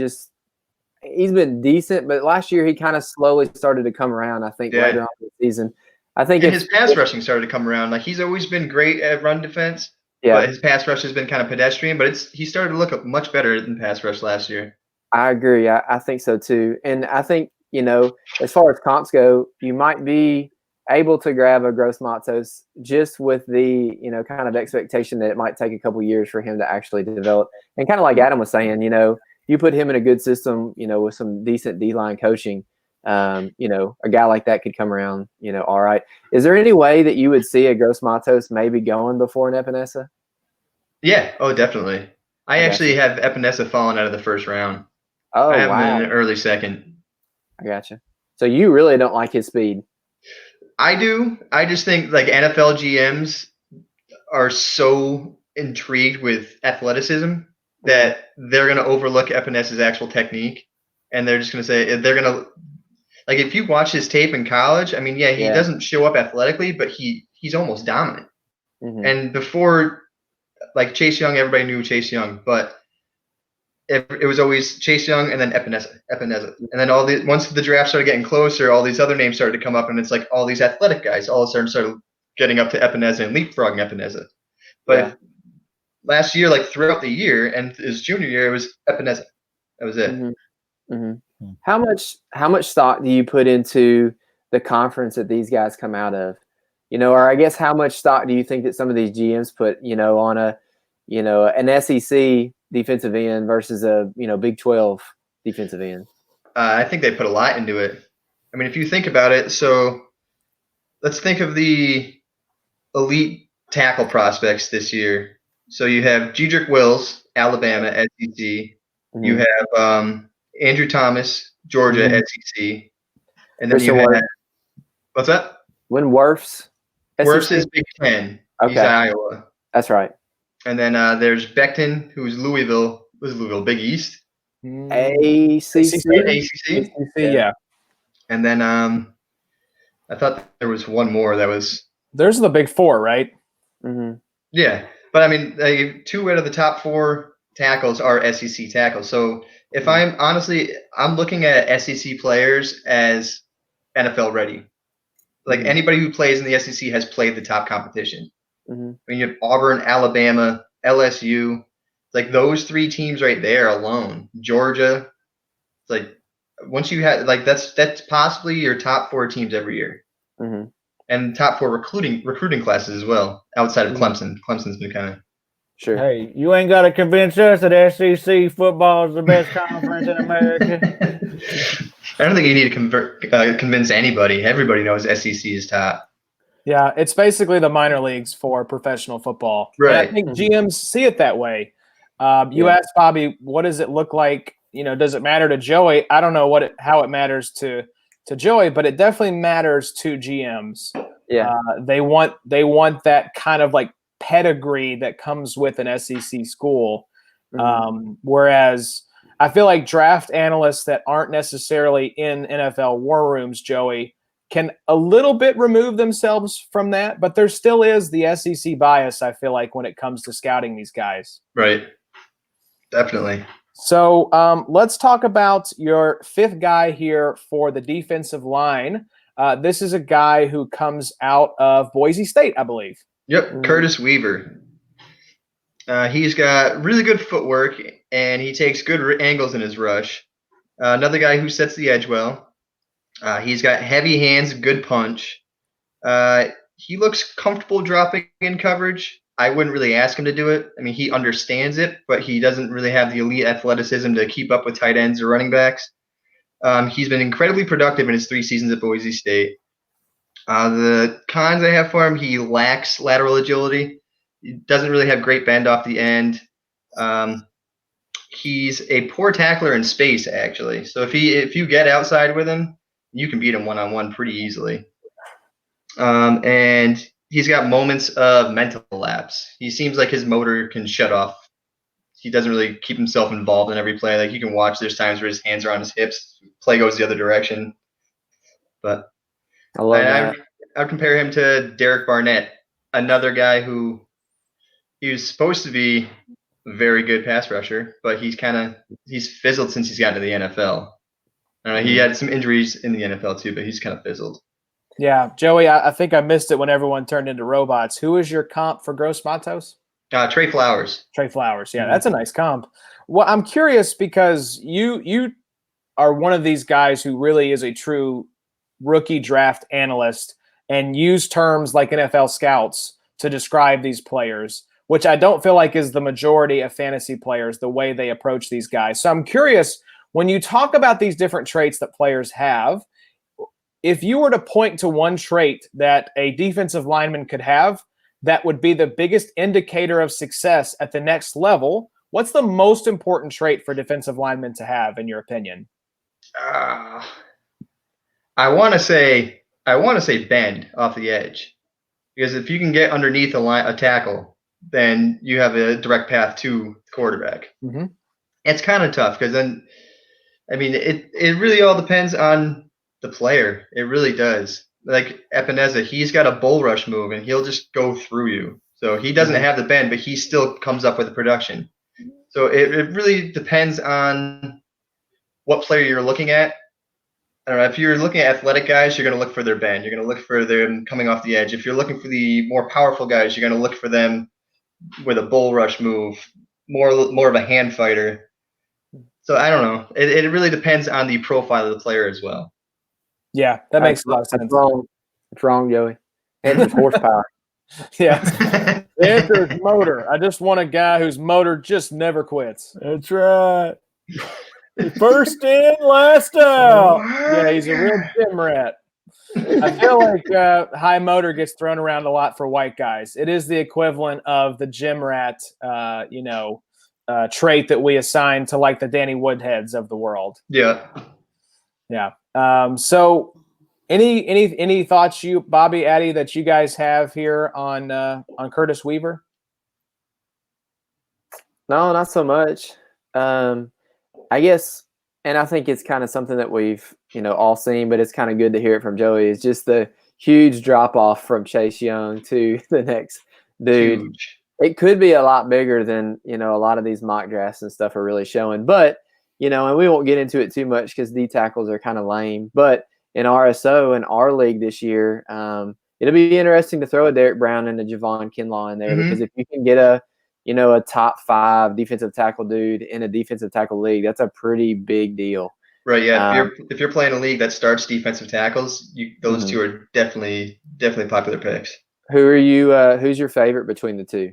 he's been decent, but last year he kind of slowly started to come around. I think later on in the season, I think his pass rushing started to come around. Like he's always been great at run defense, but his pass rush has been kind of pedestrian. But he started to look much better than pass rush last year. I agree. I think so too. And I think, as far as comps go, you might be able to grab a Gross-Matos just with the, kind of expectation that it might take a couple years for him to actually develop. And kind of like Adam was saying, you put him in a good system, with some decent D-line coaching, a guy like that could come around, all right. Is there any way that you would see a Gross-Matos maybe going before an Epenesa? Yeah. Oh, definitely. I actually have Epenesa falling out of the first round. Oh, I have him wow. in an early second. I gotcha. So you really don't like his speed? I do. I just think like NFL GMs are so intrigued with athleticism that they're going to overlook Epenesa's actual technique, and they're just going to say they're going to like if you watch his tape in college. I mean, he doesn't show up athletically, but he's almost dominant. Mm-hmm. And before, like Chase Young, everybody knew Chase Young, but it was always Chase Young and then Epenesa, and then once the draft started getting closer, all these other names started to come up, and it's like all these athletic guys all of a sudden started getting up to Epenesa and leapfrogging Epenesa. But last year, like throughout the year and his junior year, it was Epenesa. That was it. Mm-hmm. Mm-hmm. How much stock do you put into the conference that these guys come out of? Or I guess how much stock do you think that some of these GMs put, on an SEC defensive end versus a Big 12 defensive end? I think they put a lot into it. I mean, if you think about it, so let's think of the elite tackle prospects this year. So you have Jedrick Wills, Alabama, SEC. Mm-hmm. You have Andrew Thomas, Georgia, SEC. And then you have what's that? Wirfs. Wirfs is Big Ten. Okay. He's Iowa. That's right. And then there's Becton, who's Louisville. Was Louisville Big East? ACC. Yeah. And then I thought there was one more that was. There's the Big Four, right? Mm-hmm. Yeah, but I mean, 2 out of the top 4 tackles are SEC tackles. So if I'm looking at SEC players as NFL ready. Like anybody who plays in the SEC has played the top competition. Mm-hmm. I mean, you have Auburn, Alabama, LSU. It's like those 3 teams right there alone. Georgia. It's like once you have that's possibly your top 4 teams every year. Mm-hmm. And top 4 recruiting classes as well, outside of Clemson. Clemson's been kind of sure. Hey, you ain't got to convince us that SEC football is the best conference in America. I don't think you need to convince anybody. Everybody knows SEC is top. Yeah, it's basically the minor leagues for professional football. Right. And I think GMs see it that way. You asked Bobby, what does it look like? Does it matter to Joey? I don't know how it matters to Joey, but it definitely matters to GMs. Yeah, they want that kind of like pedigree that comes with an SEC school. Mm-hmm. Whereas I feel like draft analysts that aren't necessarily in NFL war rooms, Joey, can a little bit remove themselves from that, but there still is the SEC bias, I feel like, when it comes to scouting these guys. Right. Definitely. So let's talk about your 5th guy here for the defensive line. This is a guy who comes out of Boise State, I believe. Yep, Curtis Weaver. He's got really good footwork, and he takes good angles in his rush. Another guy who sets the edge well. He's got heavy hands, good punch. He looks comfortable dropping in coverage. I wouldn't really ask him to do it. I mean, he understands it, but he doesn't really have the elite athleticism to keep up with tight ends or running backs. He's been incredibly productive in his 3 seasons at Boise State. The cons I have for him, he lacks lateral agility. He doesn't really have great bend off the end. He's a poor tackler in space, actually. So if you get outside with him, you can beat him one-on-one pretty easily. And he's got moments of mental lapse. He seems like his motor can shut off. He doesn't really keep himself involved in every play. Like you can watch, there's times where his hands are on his hips, play goes the other direction. But I would compare him to Derek Barnett, another guy who he was supposed to be a very good pass rusher, but he's fizzled since he's gotten to the NFL. He had some injuries in the NFL too, but he's kind of fizzled. Yeah, Joey, I think I missed it when everyone turned into robots. Who is your comp for Gross-Matos? Trey Flowers. Trey Flowers. Yeah, that's a nice comp. Well, I'm curious because you are one of these guys who really is a true rookie draft analyst and use terms like NFL scouts to describe these players, which I don't feel like is the majority of fantasy players, the way they approach these guys. So I'm curious, when you talk about these different traits that players have, if you were to point to one trait that a defensive lineman could have that would be the biggest indicator of success at the next level, what's the most important trait for defensive linemen to have, in your opinion? I want to say bend off the edge, because if you can get underneath a tackle, then you have a direct path to the quarterback. Mm-hmm. It's kind of tough because then, I mean, it really all depends on the player. It really does. Like Epenesa, he's got a bull rush move and he'll just go through you. So he doesn't have the bend, but he still comes up with the production. So it really depends on what player you're looking at. I don't know. If you're looking at athletic guys, you're going to look for their bend. You're going to look for them coming off the edge. If you're looking for the more powerful guys, you're going to look for them with a bull rush move, more of a hand fighter. So I don't know. It really depends on the profile of the player as well. Yeah, that makes a lot of sense. It's wrong, Joey. And the horsepower. Yeah. The answer is motor. I just want a guy whose motor just never quits. That's right. First in, last out. Yeah, he's a real gym rat. I feel like high motor gets thrown around a lot for white guys. It is the equivalent of the gym rat, trait that we assign to like the Danny Woodheads of the world. Yeah. Yeah. So any thoughts you, Bobby, Addy, that you guys have here on Curtis Weaver? No, not so much. I guess, and I think it's kind of something that we've, all seen, but it's kind of good to hear it from Joey. It's just the huge drop off from Chase Young to the next dude. Huge. It could be a lot bigger than, a lot of these mock drafts and stuff are really showing, but and we won't get into it too much because D tackles are kind of lame. But in RSO in our league this year, it'll be interesting to throw a Derek Brown and a Javon Kinlaw in there because if you can get a top 5 defensive tackle dude in a defensive tackle league, that's a pretty big deal. Right. Yeah. If you're playing a league that starts defensive tackles, those two are definitely popular picks. Who are you? Who's your favorite between the two?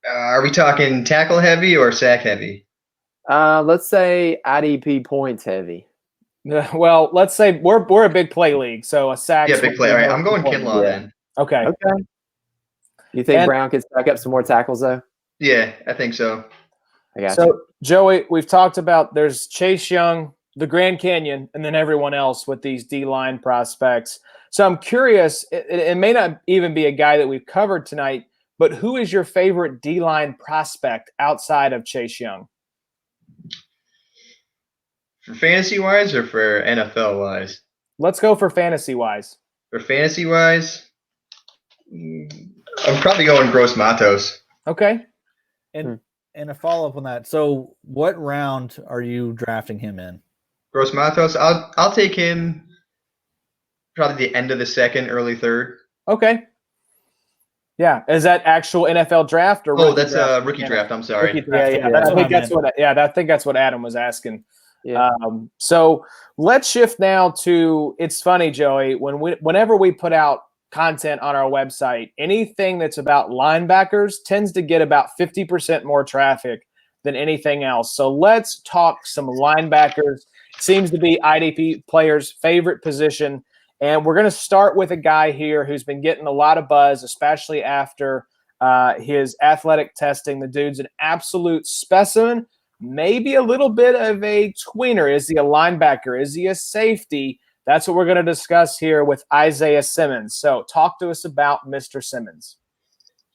Are we talking tackle heavy or sack heavy? Let's say IDP points heavy. Well, let's say we're a big play league, so a sack. Yeah, big play. All right, I'm going Kinlaw then. Okay. You think Brown can stack up some more tackles though? Yeah, I think so. I got you. So Joey, we've talked about there's Chase Young, the Grand Canyon, and then everyone else with these D-line prospects. So I'm curious, it may not even be a guy that we've covered tonight, but who is your favorite D-line prospect outside of Chase Young? For fantasy-wise or for NFL-wise? Let's go for fantasy-wise. For fantasy-wise, I'm probably going Gross-Matos. Okay. And a follow-up on that. So what round are you drafting him in? Gross-Matos, I'll take him probably the end of the second, early third. Okay. Yeah, is that actual NFL draft or? Oh, that's a rookie draft. I'm sorry. Rookie draft. Yeah, I think that's what Adam was asking. Yeah. So let's shift now to, it's funny, Joey, whenever we put out content on our website, anything that's about linebackers tends to get about 50% more traffic than anything else. So let's talk some linebackers. Seems to be IDP players' favorite position. And we're going to start with a guy here who's been getting a lot of buzz, especially after his athletic testing. The dude's an absolute specimen. Maybe a little bit of a tweener. Is he a linebacker? Is he a safety? That's what we're going to discuss here with Isaiah Simmons. So talk to us about Mr. Simmons.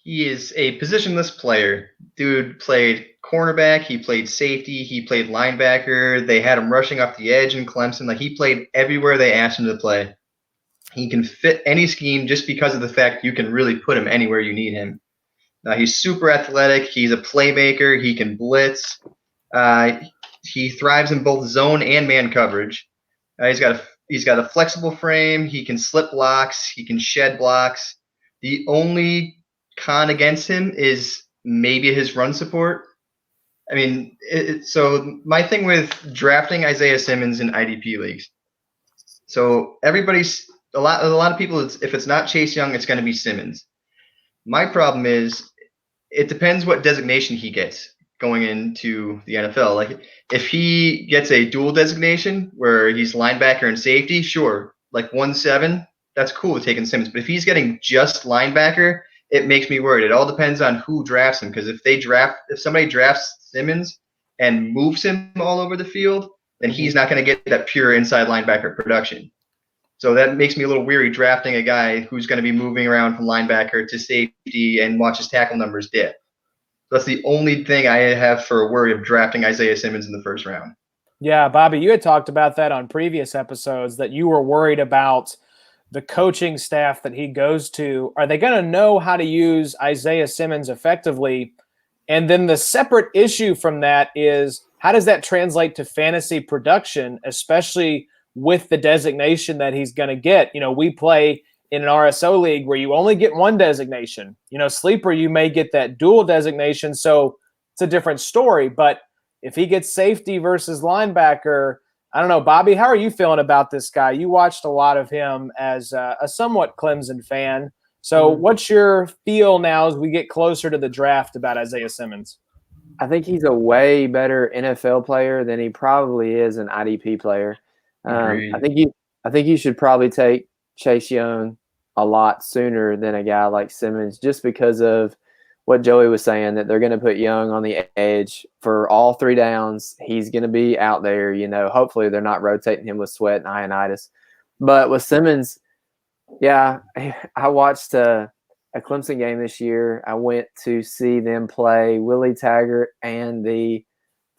He is a positionless player. Dude played cornerback. He played safety. He played linebacker. They had him rushing off the edge in Clemson. Like, he played everywhere they asked him to play. He can fit any scheme just because of the fact you can really put him anywhere you need him. He's super athletic. He's a playmaker. He can blitz. He thrives in both zone and man coverage. He's got a flexible frame. He can slip blocks. He can shed blocks. The only con against him is maybe his run support. I mean, so my thing with drafting Isaiah Simmons in IDP leagues. So a lot of people, if it's not Chase Young, it's going to be Simmons. My problem is it depends what designation he gets going into the NFL. Like, if he gets a dual designation where he's linebacker and safety, sure, like 1-7, that's cool with taking Simmons. But if he's getting just linebacker, it makes me worried. It all depends on who drafts him, because if somebody drafts Simmons and moves him all over the field, then he's not going to get that pure inside linebacker production. So that makes me a little weary drafting a guy who's going to be moving around from linebacker to safety and watch his tackle numbers dip. That's the only thing I have for a worry of drafting Isaiah Simmons in the first round. Yeah, Bobby, you had talked about that on previous episodes, that you were worried about the coaching staff that he goes to. Are they going to know how to use Isaiah Simmons effectively? And then the separate issue from that is, how does that translate to fantasy production, especially with the designation that he's going to get? You know, we play in an RSO league where you only get one designation. You know, Sleeper, you may get that dual designation, so it's a different story. But if he gets safety versus linebacker, I don't know. Bobby, how are you feeling about this guy? You watched a lot of him as a somewhat Clemson fan. So what's your feel now as we get closer to the draft about Isaiah Simmons? I think he's a way better NFL player than he probably is an IDP player. I think you should probably take Chase Young a lot sooner than a guy like Simmons, just because of what Joey was saying, that they're going to put Young on the edge for all 3 downs. He's going to be out there, you know. Hopefully they're not rotating him with sweat and ionitis. But with Simmons, yeah, I watched a Clemson game this year. I went to see them play Willie Taggart and the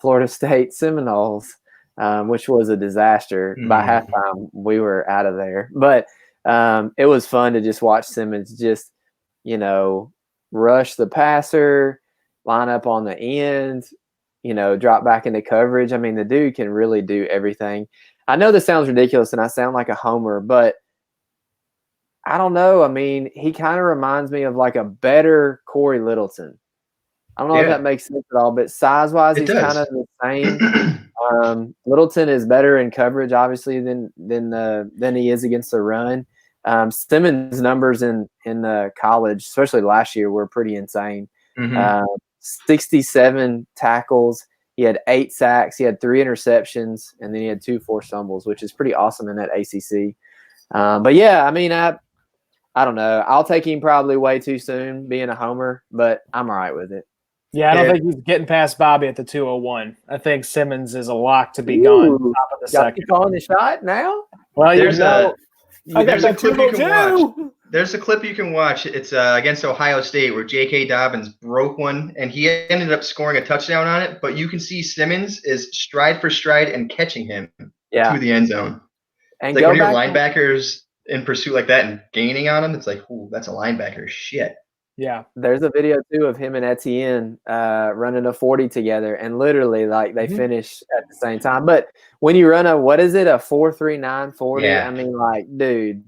Florida State Seminoles, which was a disaster. By halftime, we were out of there. But it was fun to just watch Simmons just, you know, rush the passer, line up on the end, you know, drop back into coverage. I mean, the dude can really do everything. I know this sounds ridiculous and I sound like a homer, but I don't know. I mean, he kind of reminds me of like a better Corey Littleton. I don't know if that makes sense at all, but size-wise, he's kind of the same. Littleton is better in coverage, obviously, than he is against the run. Simmons' numbers in the college, especially last year, were pretty insane. 67 tackles. He had 8 sacks. He had 3 interceptions, and then he had 2 forced fumbles, which is pretty awesome in that ACC. But yeah, I mean, I don't know. I'll take him probably way too soon, being a homer, but I'm all right with it. Yeah, I don't think he's getting past Bobby at the 201. I think Simmons is a lock to be gone top of the second. Calling the shot now? Well, there's a clip you can watch. 202. There's a clip you can watch. It's against Ohio State where J.K. Dobbins broke one, and he ended up scoring a touchdown on it. But you can see Simmons is stride for stride and catching him to the end zone. And like when your linebackers in pursuit like that and gaining on him, it's like, ooh, that's a linebacker. Shit. Yeah. There's a video too of him and Etienne running a 40 together, and literally like they finish at the same time. But when you run a 4.39 40, I mean, like, dude,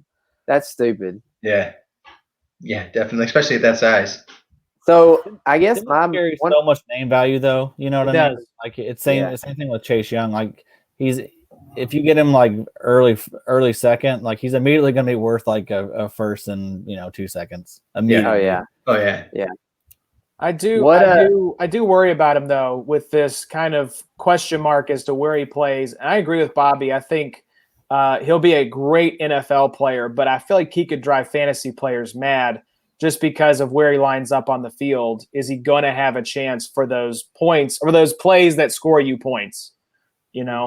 that's stupid. Yeah. Yeah, definitely, especially at that size. So I guess carries so much name value, though. You know what I mean? Like, it's the same thing with Chase Young. Like, if you get him like early second, like he's immediately going to be worth like a first in 2 seconds. Immediately. Oh yeah. I do worry about him though with this kind of question mark as to where he plays. And I agree with Bobby. I think he'll be a great NFL player, but I feel like he could drive fantasy players mad just because of where he lines up on the field. Is he going to have a chance for those points or those plays that score you points?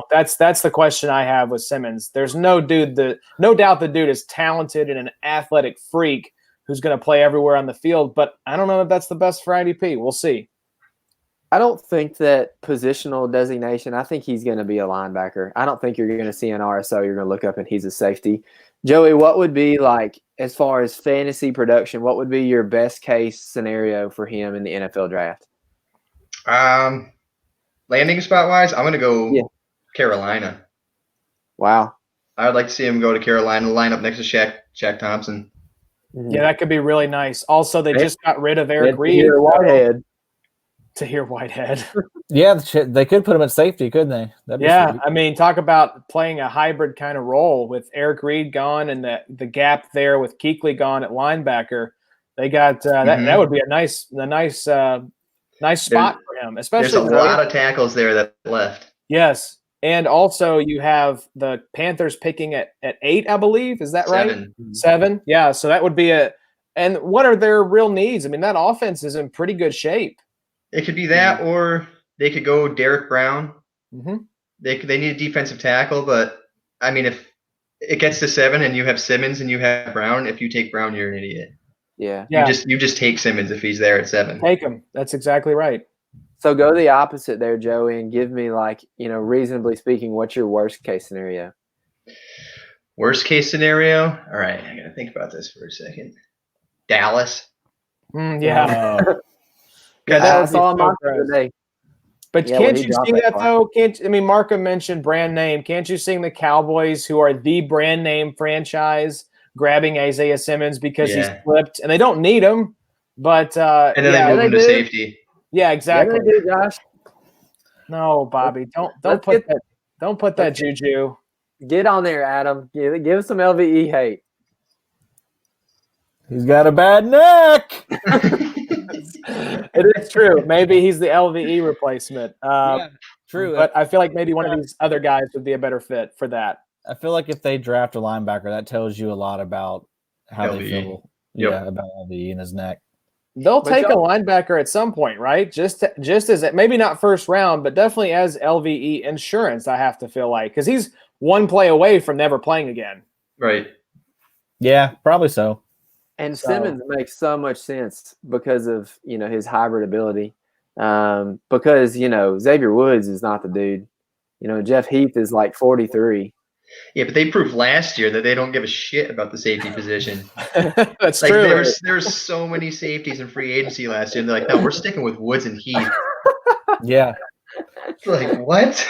That's the question I have with Simmons. There's no doubt the dude is talented and an athletic freak who's going to play everywhere on the field, but I don't know if that's the best for IDP. We'll see. I don't think that positional designation, I think he's going to be a linebacker. I don't think you're going to see an RSO. You're going to look up and he's a safety. Joey, what would be like, as far as fantasy production, what would be your best case scenario for him in the NFL draft? Landing spot wise, I'm going to go Carolina. Wow. I would like to see him go to Carolina, line up next to Shaq Thompson. Yeah, that could be really nice. Also, they just got rid of Eric Reed. Tahir Whitehead. Yeah, they could put him at safety, couldn't they? Yeah, I mean, talk about playing a hybrid kind of role with Eric Reed gone and the gap there with Kuechly gone at linebacker. They got that would be a nice spot for him, especially. There's a lot of tackles there that left. Yes, and also you have the Panthers picking at 8, I believe. Is that right? 7. Yeah, so that would be and what are their real needs? I mean, that offense is in pretty good shape. It could be that, or they could go Derek Brown. Mm-hmm. They need a defensive tackle, but I mean, if it gets to 7 and you have Simmons and you have Brown, if you take Brown, you're an idiot. Yeah. You just take Simmons if he's there at 7. Take him. That's exactly right. So go the opposite there, Joey, and give me reasonably speaking, what's your worst case scenario? Worst case scenario? All right, I got to think about this for a second. Dallas. Yeah. I saw him on today. But can't you see that though? Markham mentioned brand name. Can't you see the Cowboys, who are the brand name franchise, grabbing Isaiah Simmons because he's flipped, and they don't need him, but and then they move him to safety. Yeah, exactly. Yeah, they do, Josh. No, Bobby, don't put that juju. Get on there, Adam. Give some LVE hate. He's got a bad neck. It is true. Maybe he's the LVE replacement. True. But I feel like maybe one of these other guys would be a better fit for that. I feel like if they draft a linebacker, that tells you a lot about how LVE. they feel. Yep. Yeah, about LVE in his neck. They'll take a linebacker at some point, right? Just as maybe not first round, but definitely as LVE insurance. I have to feel like, because he's one play away from never playing again. Right. Yeah, probably so. And Simmons makes so much sense because of his hybrid ability. Because Xavier Woods is not the dude. Jeff Heath is like 43. Yeah, but they proved last year that they don't give a shit about the safety position. That's true. There's so many safeties in free agency last year. And they're like, no, we're sticking with Woods and Heath. Yeah. Like, what?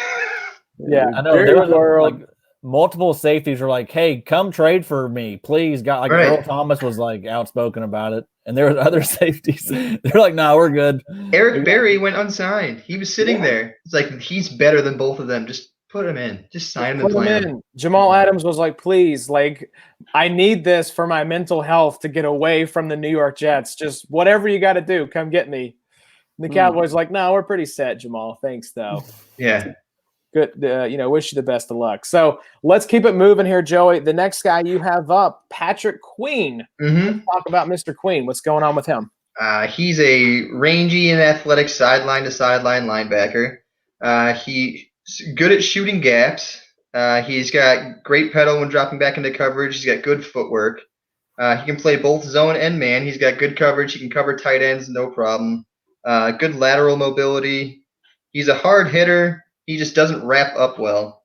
Yeah, I know. There were like multiple safeties were like, "Hey, come trade for me, please." God, like Earl Thomas was like outspoken about it, and there were other safeties. They're like, "Nah, we're good." Eric Berry went unsigned. He was sitting there. It's like he's better than both of them. Just put him in. Just sign him and play him. Jamal Adams was like, "Please, I need this for my mental health to get away from the New York Jets. Just whatever you got to do, come get me." And the Cowboys like, "No, we're pretty set, Jamal. Thanks, though." Yeah. Good. Wish you the best of luck. So let's keep it moving here, Joey. The next guy you have up, Patrick Queen. Mm-hmm. Let's talk about Mr. Queen. What's going on with him? He's a rangy and athletic sideline to sideline linebacker. He's good at shooting gaps. He's got great pedal when dropping back into coverage. He's got good footwork. He can play both zone and man. He's got good coverage. He can cover tight ends, no problem. Good lateral mobility. He's a hard hitter. He just doesn't wrap up well.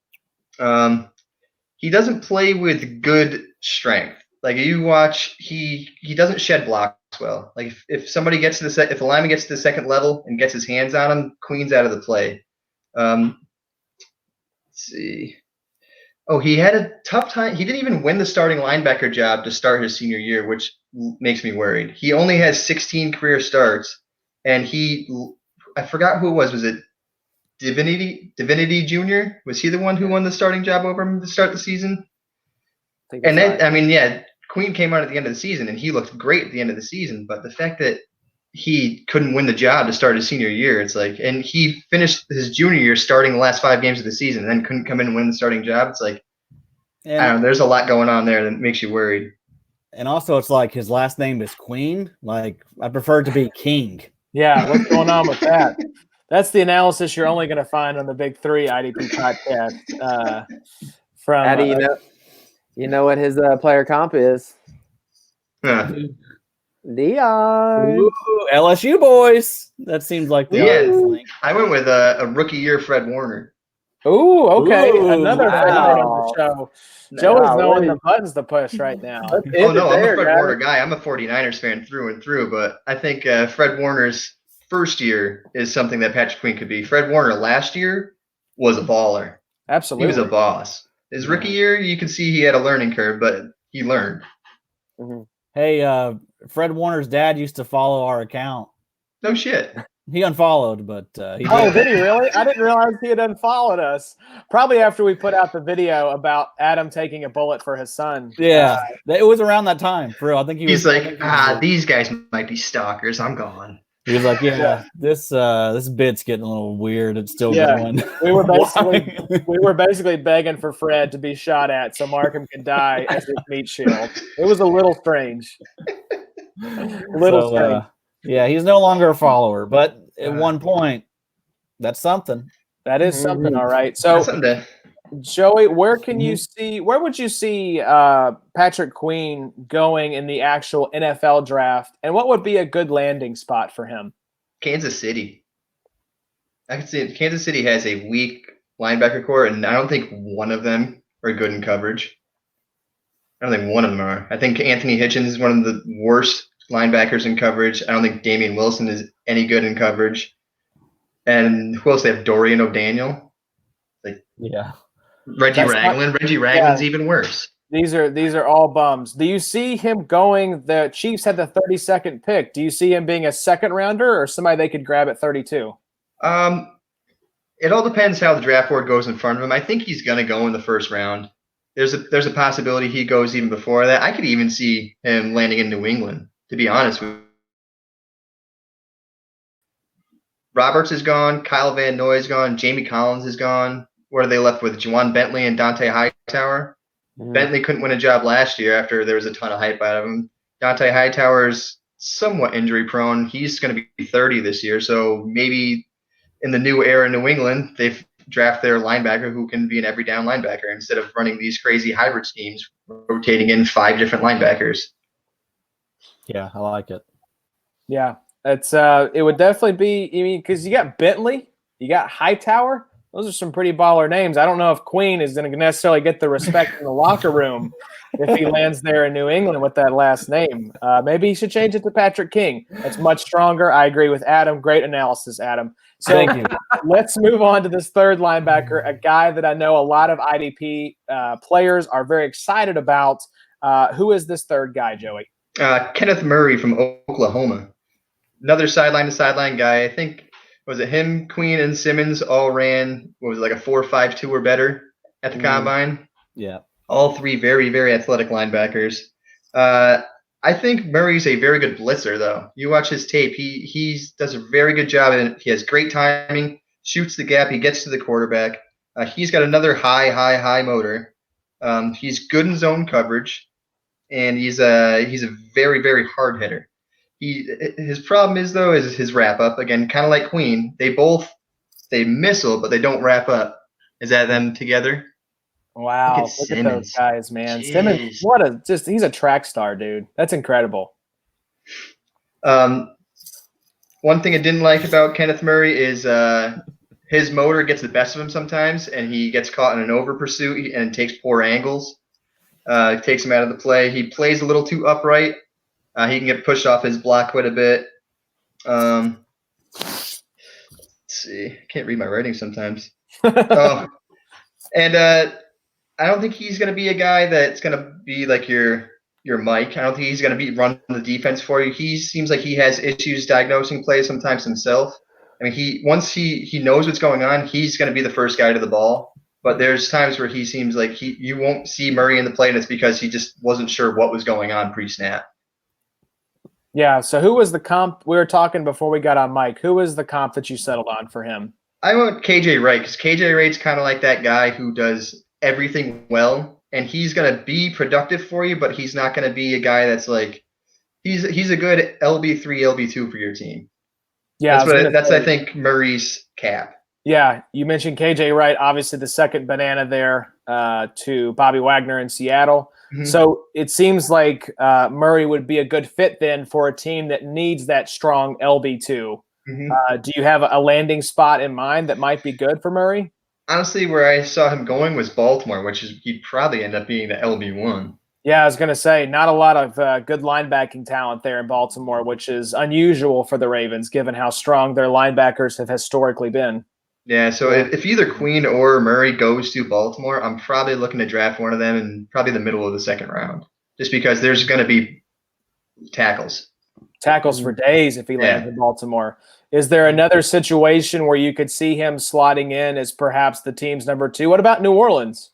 He doesn't play with good strength. Like you watch, he doesn't shed blocks well. Like if somebody gets to if the lineman gets to the second level and gets his hands on him, Queen's out of the play. Let's see. Oh, he had a tough time. He didn't even win the starting linebacker job to start his senior year, which makes me worried. He only has 16 career starts, and I forgot who it was. Was it Divinity Jr.? Was he the one who won the starting job over him to start the season? And then, I mean, yeah, Queen came out at the end of the season, and he looked great at the end of the season. But the fact that he couldn't win the job to start his senior year, it's like, and he finished his junior year starting the last 5 games of the season, and then couldn't come in and win the starting job. It's like, I don't know, there's a lot going on there that makes you worried. And also, it's like his last name is Queen. Like, I prefer it to be King. Yeah, what's going on with that? That's the analysis you're only going to find on the Big Three IDP podcast. From Addy, you know what his player comp is? Huh. Dion. Ooh, LSU boys. That seems like the obvious link. I went with a rookie year Fred Warner. Ooh, okay. Ooh, Another wow. favorite of the show. Joey's Wow, knowing what the buttons to push right now. Oh, no, I'm a Fred Warner guy. I'm a 49ers fan through and through, but I think Fred Warner's first year is something that Patrick Queen could be. Fred Warner last year was a baller. Absolutely. He was a boss. His rookie year, you can see he had a learning curve, but he learned. Mm-hmm. Hey, Fred Warner's dad used to follow our account. No shit. He unfollowed, but he did. Oh, did he really? I didn't realize he had unfollowed us. Probably after we put out the video about Adam taking a bullet for his son. Yeah, it was around that time. For real, I think He's like, these guys might be stalkers. I'm gone. He was like, yeah, this bit's getting a little weird. It's still Yeah. going. We were basically begging for Fred to be shot at so Markham could die as his meat shield. It was a little strange. Strange. Yeah, he's no longer a follower, but at one point, that's something. That is something, all right. So, Joey, where would you see Patrick Queen going in the actual NFL draft, and what would be a good landing spot for him? Kansas City. I can see it. Kansas City has a weak linebacker core, and I don't think one of them are good in coverage. I don't think one of them are. I think Anthony Hitchens is one of the worst linebackers in coverage. I don't think Damian Wilson is any good in coverage. And who else? They have Dorian O'Daniel. Yeah. Reggie Ragland's even worse. These are all bums. Do you see him going? The Chiefs had the 32nd pick. Do you see him being a second rounder or somebody they could grab at 32? It all depends how the draft board goes in front of him. I think he's going to go in the first round. There's a possibility he goes even before that. I could even see him landing in New England, to be honest with you. Roberts is gone. Kyle Van Noy is gone. Jamie Collins is gone. What are they left with? Juwan Bentley and Dante Hightower. Bentley couldn't win a job last year after there was a ton of hype out of him. Dante Hightower's somewhat injury prone. He's going to be 30 this year, so maybe in the new era in New England, they've draft their linebacker who can be an every down linebacker instead of running these crazy hybrid schemes, rotating in 5 different linebackers. Yeah, I like it. Yeah, it would definitely be. I mean, because you got Bentley, you got Hightower. Those are some pretty baller names. I don't know if Queen is going to necessarily get the respect in the locker room if he lands there in New England with that last name. Maybe he should change it to Patrick King. That's much stronger. I agree with Adam. Great analysis, Adam. So Thank you. Let's move on to this third linebacker, a guy that I know a lot of IDP players are very excited about. Who is this third guy, Joey? Kenneth Murray from Oklahoma. Another sideline-to-sideline guy. I think, was it him, Queen, and Simmons all ran, what was it, like a 4.52 or better at the combine? Yeah. All 3 very, very athletic linebackers. I think Murray's a very good blitzer, though. You watch his tape. He does a very good job, and he has great timing, shoots the gap, he gets to the quarterback. He's got another high motor. He's good in zone coverage, and he's a very, very hard hitter. His problem is his wrap up. Again, kind of like Queen. They missile, but they don't wrap up. Is that them together? Wow, look at those guys, man. Jeez. Simmons, he's a track star, dude. That's incredible. One thing I didn't like about Kenneth Murray is his motor gets the best of him sometimes, and he gets caught in an over pursuit and takes poor angles. It takes him out of the play. He plays a little too upright. He can get pushed off his block quite a bit. Let's see. I can't read my writing sometimes. And I don't think he's going to be a guy that's going to be like your Mike. I don't think he's going to be running the defense for you. He seems like he has issues diagnosing plays sometimes himself. I mean, once he knows what's going on, he's going to be the first guy to the ball. But there's times where he seems like you won't see Murray in the play, and it's because he just wasn't sure what was going on pre-snap. Yeah. So who was the comp? We were talking before we got on mic. Who was the comp that you settled on for him? I went KJ Wright because KJ Wright's kind of like that guy who does everything well, and he's going to be productive for you, but he's not going to be a guy that's like he's a good LB3, LB2 for your team. Yeah, that's I think Murray's cap. Yeah, you mentioned KJ Wright, obviously the second banana there to Bobby Wagner in Seattle. Mm-hmm. So it seems like Murray would be a good fit then for a team that needs that strong LB2. Mm-hmm. Do you have a landing spot in mind that might be good for Murray? Honestly, where I saw him going was Baltimore, which is he'd probably end up being the LB1. Yeah, I was going to say, not a lot of good linebacking talent there in Baltimore, which is unusual for the Ravens, given how strong their linebackers have historically been. Yeah, so if either Queen or Murray goes to Baltimore, I'm probably looking to draft one of them in probably the middle of the second round, just because there's going to be tackles. Tackles for days if he lands in Baltimore. Is there another situation where you could see him slotting in as perhaps the team's number 2? What about New Orleans?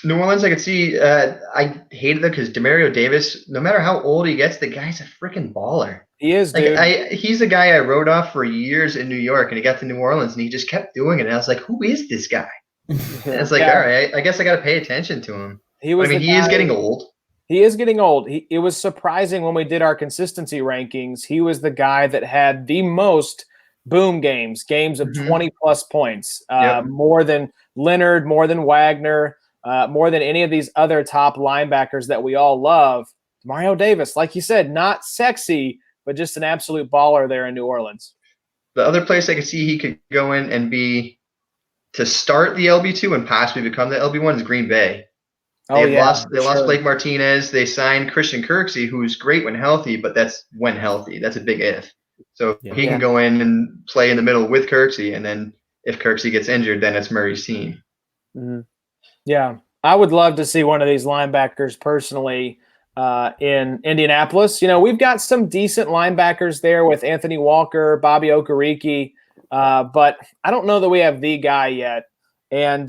New Orleans, I could see. I hated them because Demario Davis, no matter how old he gets, the guy's a freaking baller. He is, dude. He's a guy I wrote off for years in New York, and he got to New Orleans, and he just kept doing it. And I was like, who is this guy? And it's like, all right, I guess I got to pay attention to him. He is getting old. He is getting old. It was surprising when we did our consistency rankings. He was the guy that had the most boom games of 20-plus points, more than Leonard, more than Wagner, more than any of these other top linebackers that we all love. Mario Davis, like you said, not sexy, but just an absolute baller there in New Orleans. The other place I could see he could go in and be to start the LB2 and possibly become the LB1 is Green Bay. They lost Blake Martinez. They signed Christian Kirksey, who's great when healthy, but that's when healthy. That's a big if. So he can go in and play in the middle with Kirksey, and then if Kirksey gets injured, then it's Murray's team. Mm-hmm. Yeah, I would love to see one of these linebackers personally in Indianapolis. You know, we've got some decent linebackers there with Anthony Walker, Bobby Okereke, but I don't know that we have the guy yet. And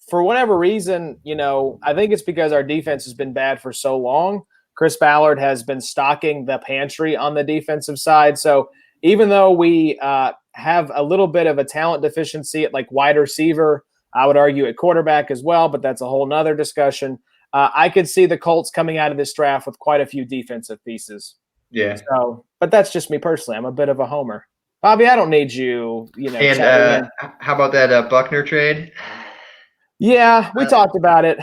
for whatever reason, you know, I think it's because our defense has been bad for so long. Chris Ballard has been stocking the pantry on the defensive side. So even though we have a little bit of a talent deficiency at like wide receiver, I would argue at quarterback as well, but that's a whole nother discussion. I could see the Colts coming out of this draft with quite a few defensive pieces. Yeah. So, but that's just me personally. I'm a bit of a homer. Bobby, I don't need you, And how about that Buckner trade? Yeah, we talked about it.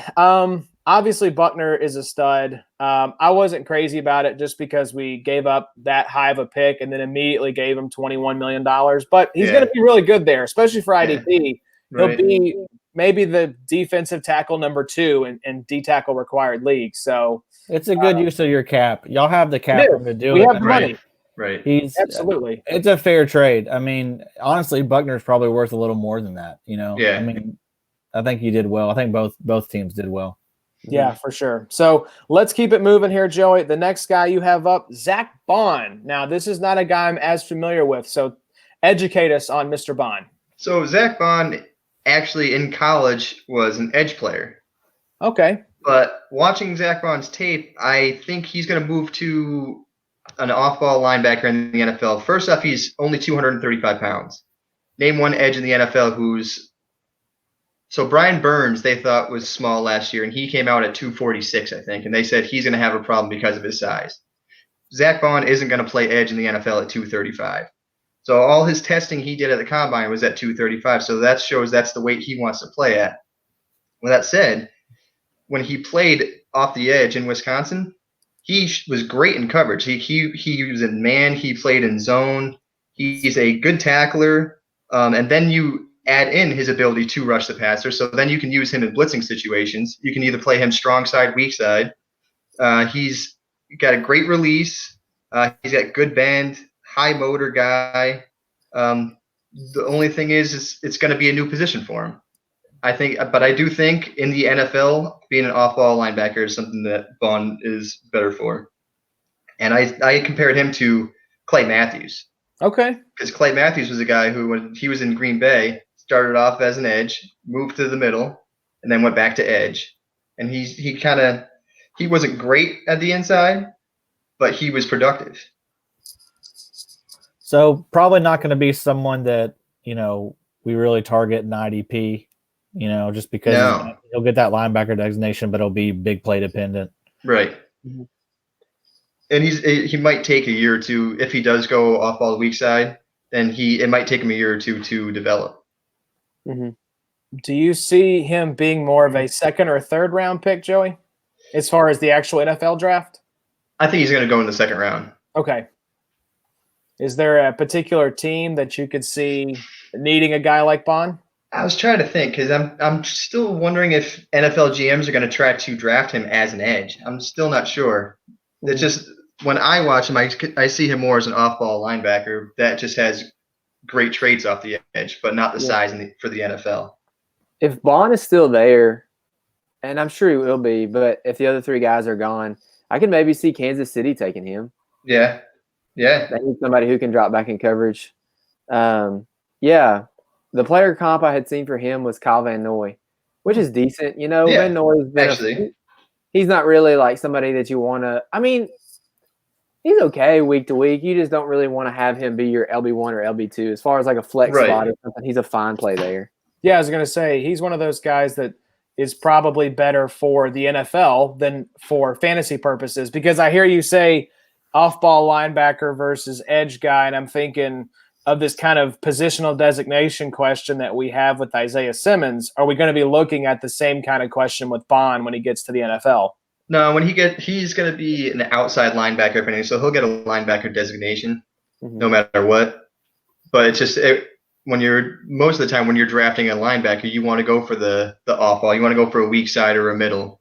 Obviously, Buckner is a stud. I wasn't crazy about it just because we gave up that high of a pick and then immediately gave him $21 million. But he's going to be really good there, especially for IDP. Yeah. He'll be maybe the defensive tackle number 2 in D-tackle required league. So it's a good use of your cap. Y'all have the cap to do it. We have the money. Right. Absolutely. It's a fair trade. I mean, honestly, Buckner's probably worth a little more than that. You know. Yeah. I mean, I think he did well. I think both teams did well. Yeah, for sure. So let's keep it moving here, Joey. The next guy you have up, Zack Baun. Now, this is not a guy I'm as familiar with, so educate us on Mr. Baun. So Zack Baun actually in college was an edge player. Okay. But watching Zack Baun's tape, I think he's going to move to an off-ball linebacker in the NFL. First off, he's only 235 pounds. Name one edge in the NFL who's – so Brian Burns they thought was small last year, and he came out at 246, I think, and they said he's going to have a problem because of his size. Zack Baun isn't going to play edge in the NFL at 235. So all his testing he did at the combine was at 235. So that shows that's the weight he wants to play at. With that said, when he played off the edge in Wisconsin, he was great in coverage. He was in man. He played in zone. He's a good tackler. And then you add in his ability to rush the passer. So then you can use him in blitzing situations. You can either play him strong side, weak side. He's got a great release. He's got good bend. High motor guy. The only thing is it's going to be a new position for him. But I do think in the NFL, being an off-ball linebacker is something that Baun is better for. And I compared him to Clay Matthews. Okay. Because Clay Matthews was a guy who, when he was in Green Bay, started off as an edge, moved to the middle, and then went back to edge. And he wasn't great at the inside, but he was productive. So probably not going to be someone that, you know, we really target in IDP, you know, just because he'll get that linebacker designation, but he'll be big play dependent. Right. Mm-hmm. And he might take a year or two if he does go off ball weak side. Then it might take him a year or two to develop. Mm-hmm. Do you see him being more of a second or third round pick, Joey, as far as the actual NFL draft? I think he's going to go in the second round. Okay. Is there a particular team that you could see needing a guy like Baun? I was trying to think because I'm still wondering if NFL GMs are going to try to draft him as an edge. I'm still not sure. It's just when I watch him, I see him more as an off-ball linebacker that just has great traits off the edge, but not the size for the NFL. If Baun is still there, and I'm sure he will be, but if the other three guys are gone, I can maybe see Kansas City taking him. Yeah. They need somebody who can drop back in coverage. The player comp I had seen for him was Kyle Van Noy, which is decent. You know, Van Noy's been he's not really like somebody that you want to – I mean, he's okay week to week. You just don't really want to have him be your LB1 or LB2. As far as like a flex spot or something, he's a fine play there. Yeah, I was going to say he's one of those guys that is probably better for the NFL than for fantasy purposes, because I hear you say off-ball linebacker versus edge guy, and I'm thinking of this kind of positional designation question that we have with Isaiah Simmons. Are we going to be looking at the same kind of question with Baun when he gets to the NFL? No, he's going to be an outside linebacker, so he'll get a linebacker designation no matter what. But it's just most of the time when you're drafting a linebacker, you want to go for the off ball. You want to go for a weak side or a middle.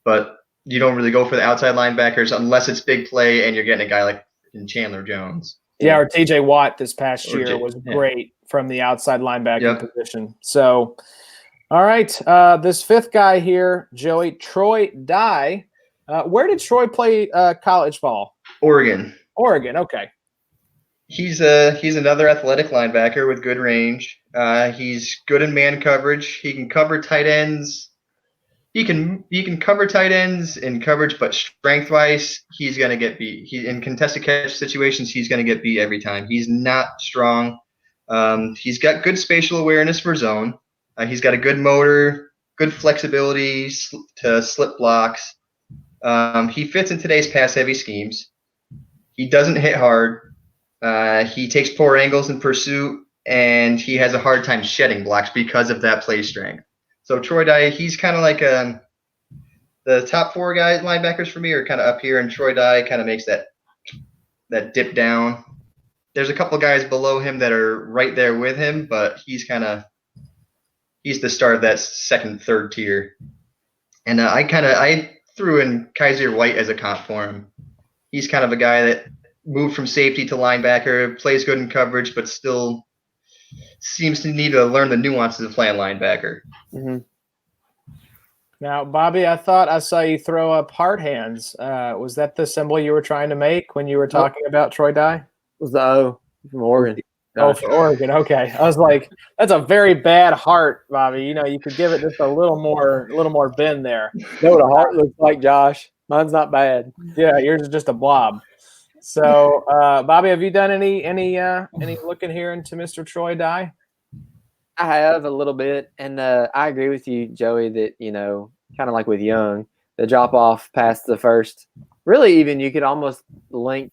But you don't really go for the outside linebackers unless it's big play and you're getting a guy like Chandler Jones. Yeah, or TJ Watt this past year was great from the outside linebacking position. So, all right, this fifth guy here, Joey, Troy Dye. Where did Troy play college ball? Oregon, okay. He's another athletic linebacker with good range. He's good in man coverage. He can cover tight ends. He can cover tight ends in coverage, but strength-wise, he's going to get beat. In contested catch situations, he's going to get beat every time. He's not strong. He's got good spatial awareness for zone. He's got a good motor, good flexibility to slip blocks. He fits in today's pass-heavy schemes. He doesn't hit hard. He takes poor angles in pursuit, and he has a hard time shedding blocks because of that play strength. So Troy Dye, he's kind of like the top four guys linebackers for me are kind of up here, and Troy Dye kind of makes that dip down. There's a couple guys below him that are right there with him, but he's the start of that second, third tier. And I threw in Kaiser White as a comp for him. He's kind of a guy that moved from safety to linebacker, plays good in coverage, but still seems to need to learn the nuances of playing linebacker. Mm-hmm. Now, Bobby, I thought I saw you throw up heart hands. Was that the symbol you were trying to make when you were talking about Troy Dye? It was the O from Oregon. Oh, for Oregon. Okay. I was like, that's a very bad heart, Bobby. You know, you could give it just a little more bend there. You know what a heart looks like, Josh? Mine's not bad. Yeah, yours is just a blob. So, Bobby, have you done any looking here into Mr. Troy Dye? I have a little bit, and I agree with you, Joey, that, you know, kind of like with Young, the drop-off past the first. Really, even you could almost link.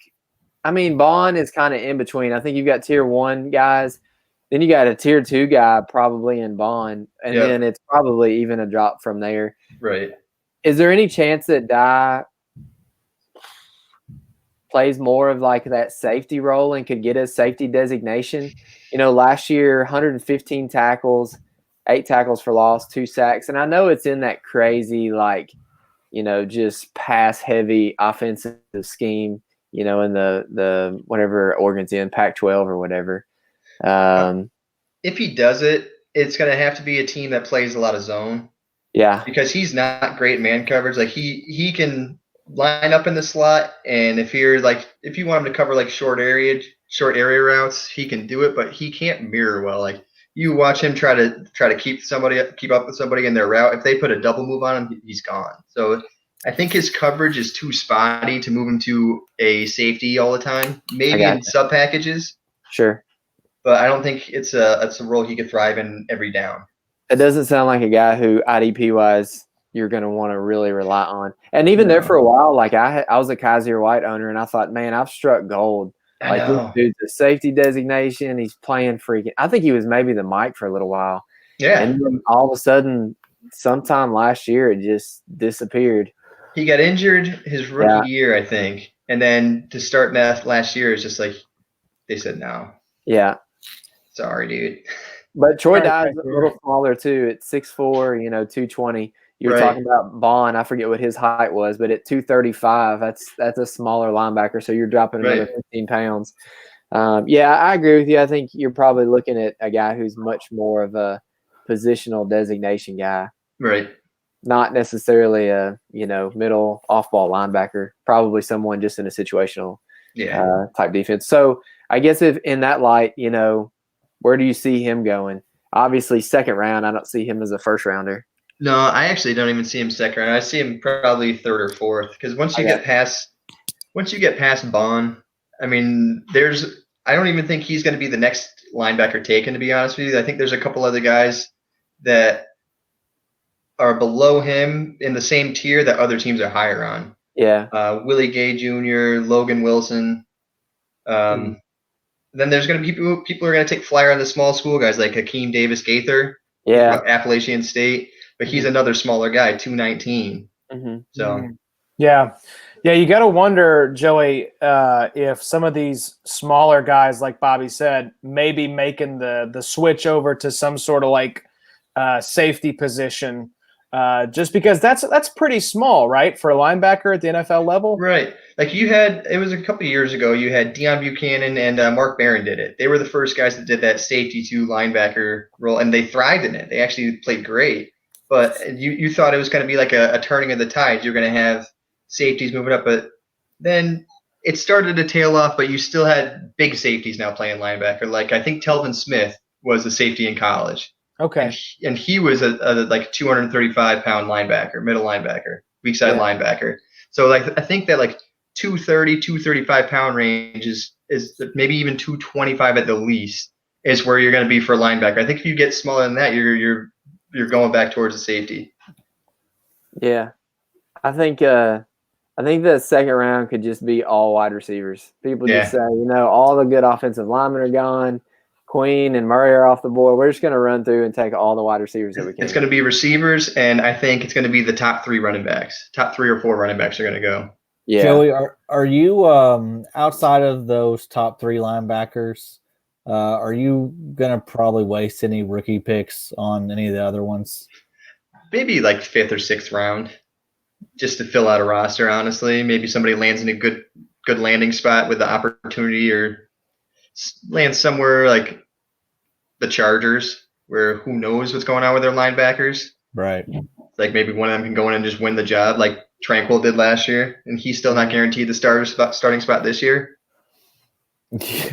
I mean, Baun is kind of in between. I think you've got tier 1 guys. Then you got a tier 2 guy probably in Baun, and then it's probably even a drop from there. Right. Is there any chance that Dye plays more of like that safety role and could get a safety designation? You know, last year, 115 tackles, 8 tackles for loss, 2 sacks. And I know it's in that crazy, like, you know, just pass-heavy offensive scheme, you know, in the whatever Oregon's in, Pac-12 or whatever. If he does it, it's going to have to be a team that plays a lot of zone. Yeah. Because he's not great man coverage. Like, he can line up in the slot, and if you want him to cover like short short area routes, he can do it, but he can't mirror well. Like you watch him try to keep up with somebody in their route. If they put a double move on him, he's gone. So I think his coverage is too spotty to move him to a safety all the time. Maybe in sub packages. Sure. But I don't think it's a role he could thrive in every down. It doesn't sound like a guy who IDP wise you're going to want to really rely on. And even there for a while, like I was a Kaiser White owner, and I thought, man, I've struck gold. Like this dude's a safety designation. He's playing freaking. I think he was maybe the mic for a little while. Yeah. And then all of a sudden, sometime last year, it just disappeared. He got injured his rookie year, I think. And then to start last year is just like they said no. Yeah. Sorry, dude. But Troy Dye's a little smaller too. At 6'4", 220. You were talking about Baun. I forget what his height was, but at 235, that's a smaller linebacker. So you're dropping another 15 pounds. I agree with you. I think you're probably looking at a guy who's much more of a positional designation guy. Right. Not necessarily a, middle off-ball linebacker. Probably someone just in a situational type defense. So I guess if in that light, where do you see him going? Obviously, second round. I don't see him as a first rounder. No, I actually don't even see him second round. I see him probably third or fourth because once you get past Baun, I mean, I don't even think he's going to be the next linebacker taken. To be honest with you, I think there's a couple other guys that are below him in the same tier that other teams are higher on. Yeah. Willie Gay Jr., Logan Wilson. Then there's going to be people are going to take flyer on the small school guys like Hakeem Davis Gaither. Yeah. Appalachian State. But he's another smaller guy, 219. Mm-hmm. So, yeah, you got to wonder, Joey, if some of these smaller guys, like Bobby said, maybe making the switch over to some sort of like safety position, just because that's pretty small, right, for a linebacker at the NFL level. Right. Like it was a couple of years ago. You had Deion Buchanan and Mark Barron did it. They were the first guys that did that safety to linebacker role, and they thrived in it. They actually played great. But you thought it was going to be like a turning of the tide. You're going to have safeties moving up. But then it started to tail off, but you still had big safeties now playing linebacker. Like I think Telvin Smith was a safety in college. Okay. And he was a like 235-pound linebacker, middle linebacker, weak side linebacker. So like I think that like 230, 235-pound range is maybe even 225 at the least is where you're going to be for a linebacker. I think if you get smaller than that, you're going back towards the safety. Yeah. I think the second round could just be all wide receivers. People just say, all the good offensive linemen are gone. Queen and Murray are off the board. We're just going to run through and take all the wide receivers that we can. It's going to be receivers, and I think it's going to be the top 3 running backs. Top 3 or 4 running backs are going to go. Yeah. Joey, are you outside of those top 3 linebackers? Are you going to probably waste any rookie picks on any of the other ones? Maybe like 5th or 6th round just to fill out a roster, honestly. Maybe somebody lands in a good landing spot with the opportunity or lands somewhere like the Chargers where who knows what's going on with their linebackers. Right. Like maybe one of them can go in and just win the job like Tranquil did last year, and he's still not guaranteed the starting spot this year.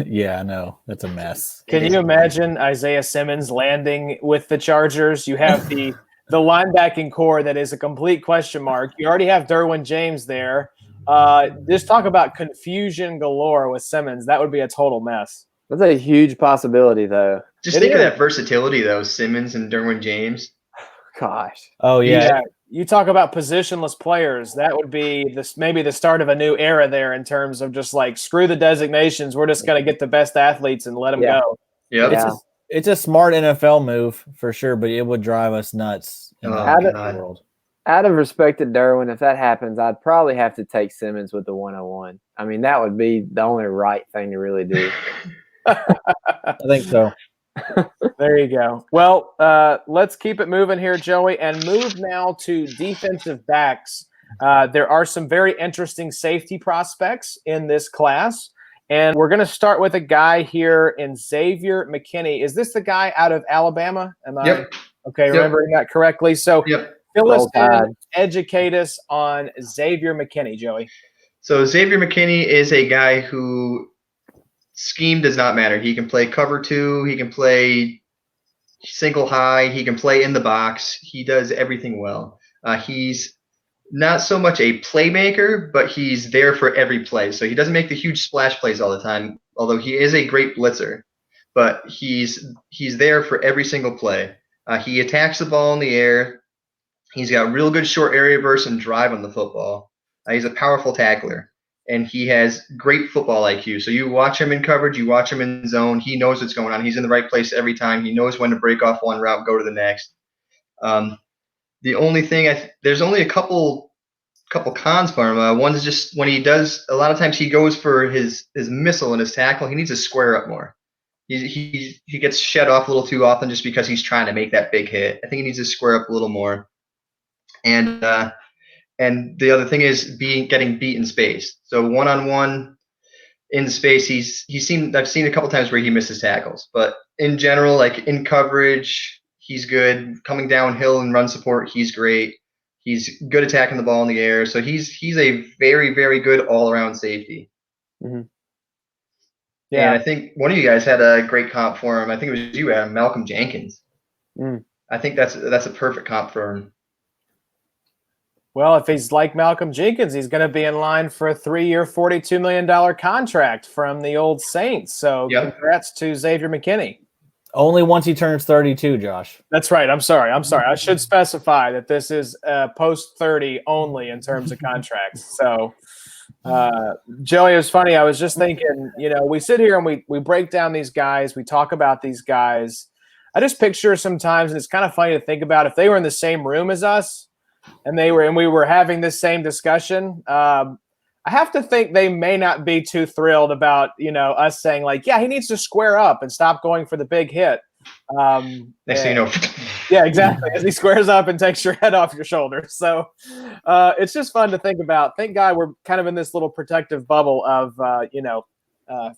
Yeah, I know. That's a mess. Can you imagine Isaiah Simmons landing with the Chargers? You have the linebacking core that is a complete question mark. You already have Derwin James there. Just talk about confusion galore with Simmons. That would be a total mess. That's a huge possibility, though. Just think of that versatility, though, Simmons and Derwin James. Gosh. Oh, yeah. You talk about positionless players. That would be maybe the start of a new era there in terms of just like screw the designations. We're just going to get the best athletes and let them go. Yep. It's a smart NFL move for sure, but it would drive us nuts in the world. Out of respect to Derwin, if that happens, I'd probably have to take Simmons with the 101. I mean, that would be the only right thing to really do. I think so. There you go. Well, let's keep it moving here, Joey, and move now to defensive backs. There are some very interesting safety prospects in this class, and we're going to start with a guy here in Xavier McKinney. Is this the guy out of Alabama? Yep. Remembering that correctly? So fill us in, educate us on Xavier McKinney, Joey. So Xavier McKinney is a guy who scheme does not matter. He can play cover 2. He can play single high. He can play in the box. He does everything well. He's not so much a playmaker, but he's there for every play. So he doesn't make the huge splash plays all the time, although he is a great blitzer. But he's there for every single play. He attacks the ball in the air. He's got real good short area burst and drive on the football. He's a powerful tackler, and he has great football IQ. So you watch him in coverage, you watch him in zone. He knows what's going on. He's in the right place every time. He knows when to break off one route, go to the next. The only thing there's only a couple cons for him. One's just when he does. A lot of times he goes for his missile and his tackle. He needs to square up more. He gets shed off a little too often just because he's trying to make that big hit. I think he needs to square up a little more. And the other thing is getting beat in space. So one-on-one in space, I've seen a couple times where he misses tackles, but in general, like in coverage, he's good. Coming downhill and run support, he's great. He's good attacking the ball in the air. So he's a very, very good all-around safety. Mm-hmm. Yeah, and I think one of you guys had a great comp for him. I think it was you, Adam, Malcolm Jenkins. I think that's a perfect comp for him. Well, if he's like Malcolm Jenkins, he's going to be in line for a 3-year, $42 million contract from the old Saints. So Congrats to Xavier McKinney. Only once he turns 32, Josh. That's right. I'm sorry. I should specify that this is post-30 only in terms of contracts. So, Joey, it was funny. I was just thinking, we sit here and we break down these guys. We talk about these guys. I just picture sometimes, and it's kind of funny to think about, if they were in the same room as us, and we were having this same discussion, I have to think they may not be too thrilled about, us saying like, yeah, he needs to square up and stop going for the big hit. Next thing you know. Yeah, exactly. As he squares up and takes your head off your shoulders. So it's just fun to think about. Thank God we're kind of in this little protective bubble of,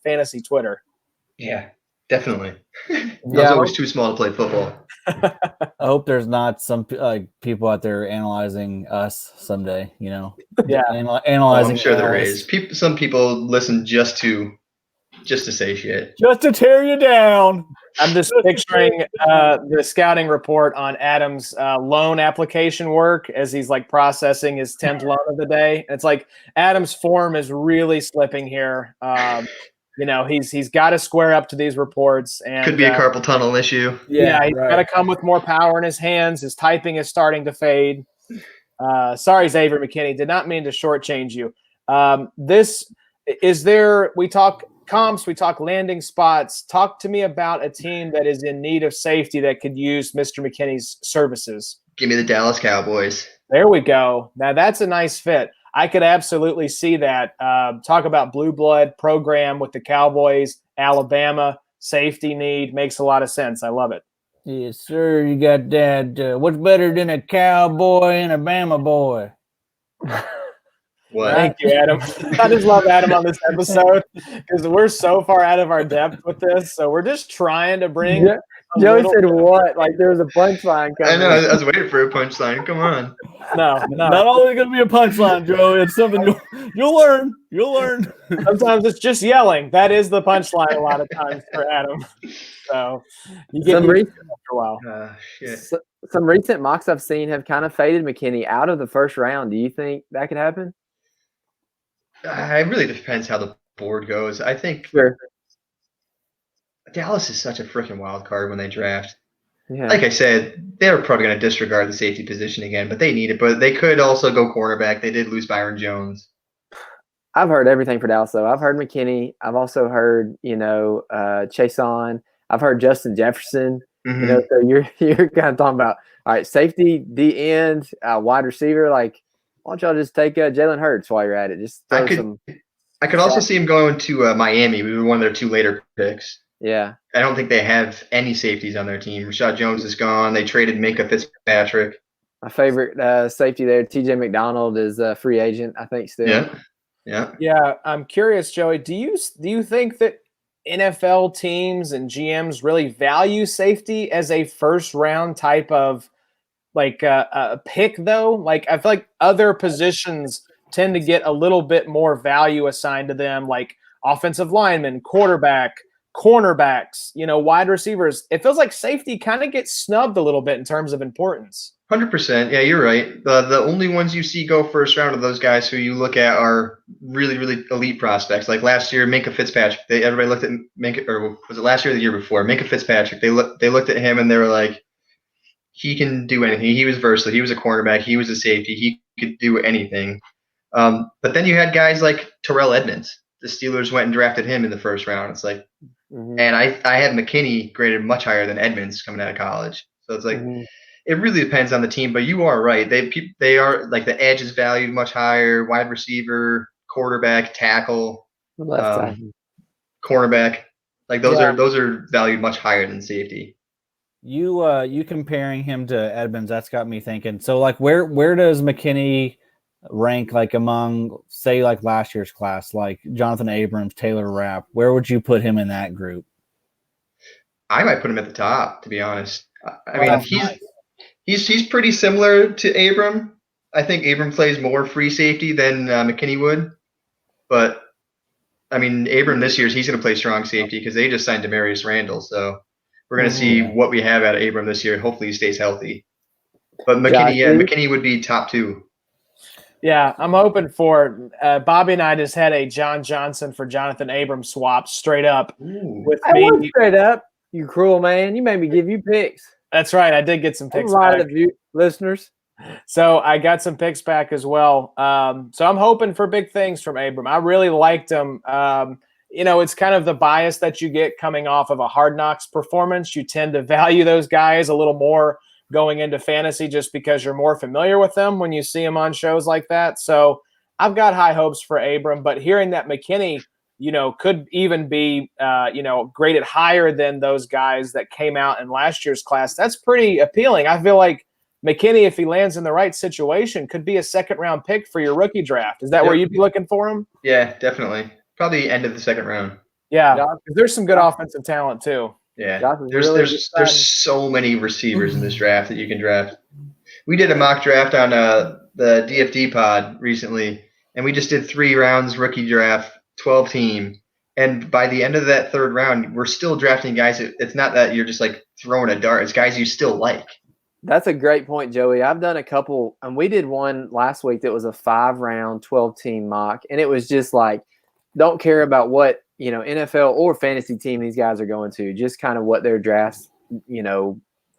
fantasy Twitter. Yeah, definitely. That's always too small to play football. I hope there's not some people out there analyzing us someday, Yeah. Analyzing. I'm sure there is. Some people listen just to say shit. Just to tear you down. I'm just picturing the scouting report on Adam's loan application work as he's like processing his 10th loan of the day. It's like Adam's form is really slipping here. He's got to square up to these reports. And could be a carpal tunnel issue. Yeah, he's got to come with more power in his hands. His typing is starting to fade. Sorry, Xavier McKinney. Did not mean to shortchange you. We talk comps, we talk landing spots. Talk to me about a team that is in need of safety that could use Mr. McKinney's services. Give me the Dallas Cowboys. There we go. Now that's a nice fit. I could absolutely see that. Talk about blue blood program with the Cowboys, Alabama, safety need. Makes a lot of sense. I love it. Yes, sir. You got that. What's better than a cowboy and a Bama boy? What? Thank you, Adam. I just love Adam on this episode because we're so far out of our depth with this. So we're just trying to bring. Yeah. Joey said what? Like there was a punchline coming. I know. I was waiting for a punchline. Come on. No. Not always going to be a punchline, Joey. It's something you'll learn. You'll learn. Sometimes it's just yelling. That is the punchline a lot of times for Adam. So you get after a while. Some recent mocks I've seen have kind of faded McKinney out of the first round. Do you think that could happen? It really depends how the board goes. I think Dallas is such a freaking wild card when they draft. Yeah. Like I said, they're probably going to disregard the safety position again, but they need it. But they could also go cornerback. They did lose Byron Jones. I've heard everything for Dallas, though. I've heard McKinney. I've also heard, Chason. I've heard Justin Jefferson. Mm-hmm. So you're kind of talking about, all right, safety, D end, wide receiver. Like, why don't y'all just take Jalen Hurts while you're at it? Just throw I could also see him going to Miami. We were one of their 2 later picks. Yeah. I don't think they have any safeties on their team. Rashad Jones is gone. They traded Minka Fitzpatrick. My favorite safety there, TJ McDonald, is a free agent, I think, still. Yeah. I'm curious, Joey. Do you think that NFL teams and GMs really value safety as a first round type of like a pick, though? Like I feel like other positions tend to get a little bit more value assigned to them, like offensive linemen, quarterback, cornerbacks, wide receivers. It feels like safety kind of gets snubbed a little bit in terms of importance. 100%. Yeah, you're right. The only ones you see go first round of those guys who you look at are really, really elite prospects. Like last year, Minkah Fitzpatrick. Everybody looked at Minkah, or was it last year or the year before? Minkah Fitzpatrick. They looked at him and they were like, he can do anything. He was versatile. He was a cornerback. He was a safety. He could do anything. But then you had guys like Terrell Edmonds. The Steelers went and drafted him in the first round. It's like, and I had McKinney graded much higher than Edmonds coming out of college. So it's like, it really depends on the team, but you are right. They are like the edge is valued much higher, wide receiver, quarterback, tackle, cornerback. Like those are valued much higher than safety. You comparing him to Edmonds, that's got me thinking. So like where does McKinney rank like among say like last year's class, like Jonathan Abrams, Taylor Rapp? Where would you put him in that group? I might put him at the top, to be honest. I mean, he's pretty similar to Abram. I think Abram plays more free safety than McKinney would. But, I mean, Abram this year, he's going to play strong safety because they just signed Demarius Randall. So we're going to see what we have out of Abram this year. Hopefully he stays healthy. But McKinney, McKinney would be top 2. Yeah, I'm hoping for Bobby and I just had a John Johnson for Jonathan Abrams swap straight up. With me. Straight up. You cruel man. You made me give you picks. That's right. I did get some picks back. A lot of you listeners. So I got some picks back as well. So I'm hoping for big things from Abram. I really liked him. It's kind of the bias that you get coming off of a Hard Knocks performance. You tend to value those guys a little more going into fantasy just because you're more familiar with them when you see them on shows like that. So I've got high hopes for Abram, but hearing that McKinney could even be, graded higher than those guys that came out in last year's class. That's pretty appealing. I feel like McKinney, if he lands in the right situation, could be a second-round pick for your rookie draft. Is that where you'd be looking for him? Yeah, definitely. Probably end of the second round. Yeah, because there's some good offensive talent too. Yeah, there's so many receivers in this draft that you can draft. We did a mock draft on the DFD pod recently, and we just did 3 rounds rookie draft. 12 team, and by the end of that third round, we're still drafting guys. It's not that you're just like throwing a dart. It's guys you still like. That's a great point, Joey. I've done a couple, and we did one last week that was a 5-round, 12-team mock, and it was just like, don't care about what NFL or fantasy team these guys are going to, just kind of what their draft,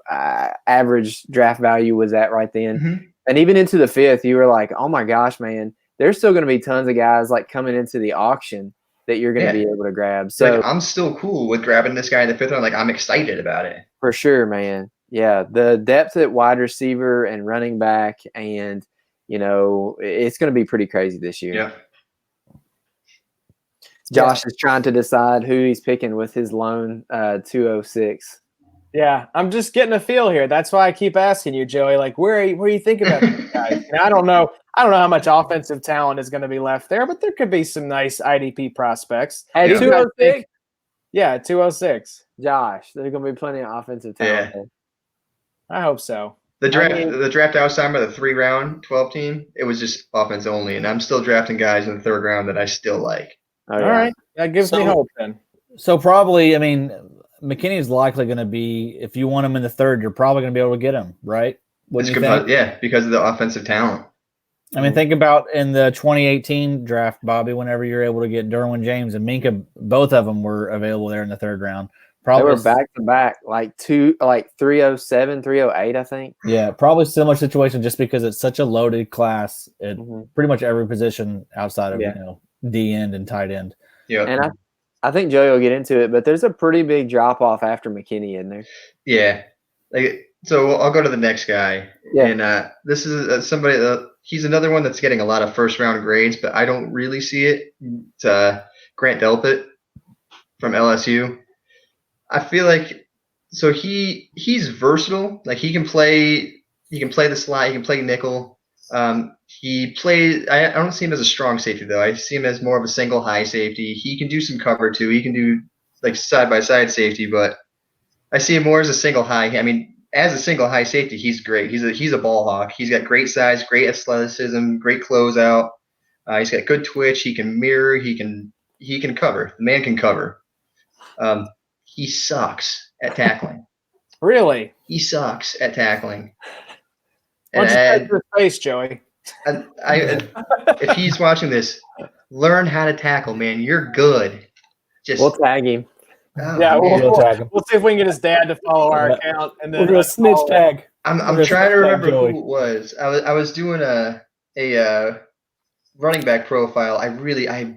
average draft value was at right then, and even into the 5th, you were like, oh my gosh, man. There's still going to be tons of guys like coming into the auction that you're going to be able to grab. So I'm still cool with grabbing this guy in the 5th round. Like I'm excited about it. For sure, man. Yeah. The depth at wide receiver and running back, and it's going to be pretty crazy this year. Yeah. Josh is trying to decide who he's picking with his lone 206. Yeah, I'm just getting a feel here. That's why I keep asking you, Joey. Like, where are you thinking about these guys? And I don't know how much offensive talent is going to be left there, but there could be some nice IDP prospects. At 206? Yeah, 206. Josh, there's going to be plenty of offensive talent. Yeah. I hope so. The draft I was talking about, the 3-round 12 team, it was just offense only, and I'm still drafting guys in the 3rd round that I still like. All right, that gives me hope then. So probably, I mean, McKinney is likely going to be, if you want him in the 3rd, you're probably going to be able to get him, right? Because of the offensive talent. I mean, think about in the 2018 draft, Bobby, whenever you're able to get Derwin James and Minkah, both of them were available there in the 3rd round. Probably they were back to back, like 307, 308, I think. Yeah, probably similar situation just because it's such a loaded class at pretty much every position outside of D end and tight end. Yeah, and I think Joey will get into it, but there's a pretty big drop off after McKinney in there. Yeah, so I'll go to the next guy. Yeah, and this is somebody that he's another one that's getting a lot of 1st round grades, but I don't really see it. It's Grant Delpit from LSU. I feel like he's versatile. Like he can play the slot, he can play nickel. He plays. I don't see him as a strong safety though. I see him as more of a single high safety. He can do some cover too. He can do like side by side safety, but I see him more as a single high. I mean, as a single high safety, he's great. He's a ball hawk. He's got great size, great athleticism, great closeout. He's got good twitch. He can mirror. He can he can cover. The man can cover. He sucks at tackling. Really? He sucks at tackling. Why don't you take your face, Joey? If he's watching this, learn how to tackle, man. You're good. We'll tag him. Oh, yeah, we'll tag him. We'll see if we can get his dad to follow our account, and then we're gonna snitch tag. I'm trying to remember who it was. I was doing a running back profile. I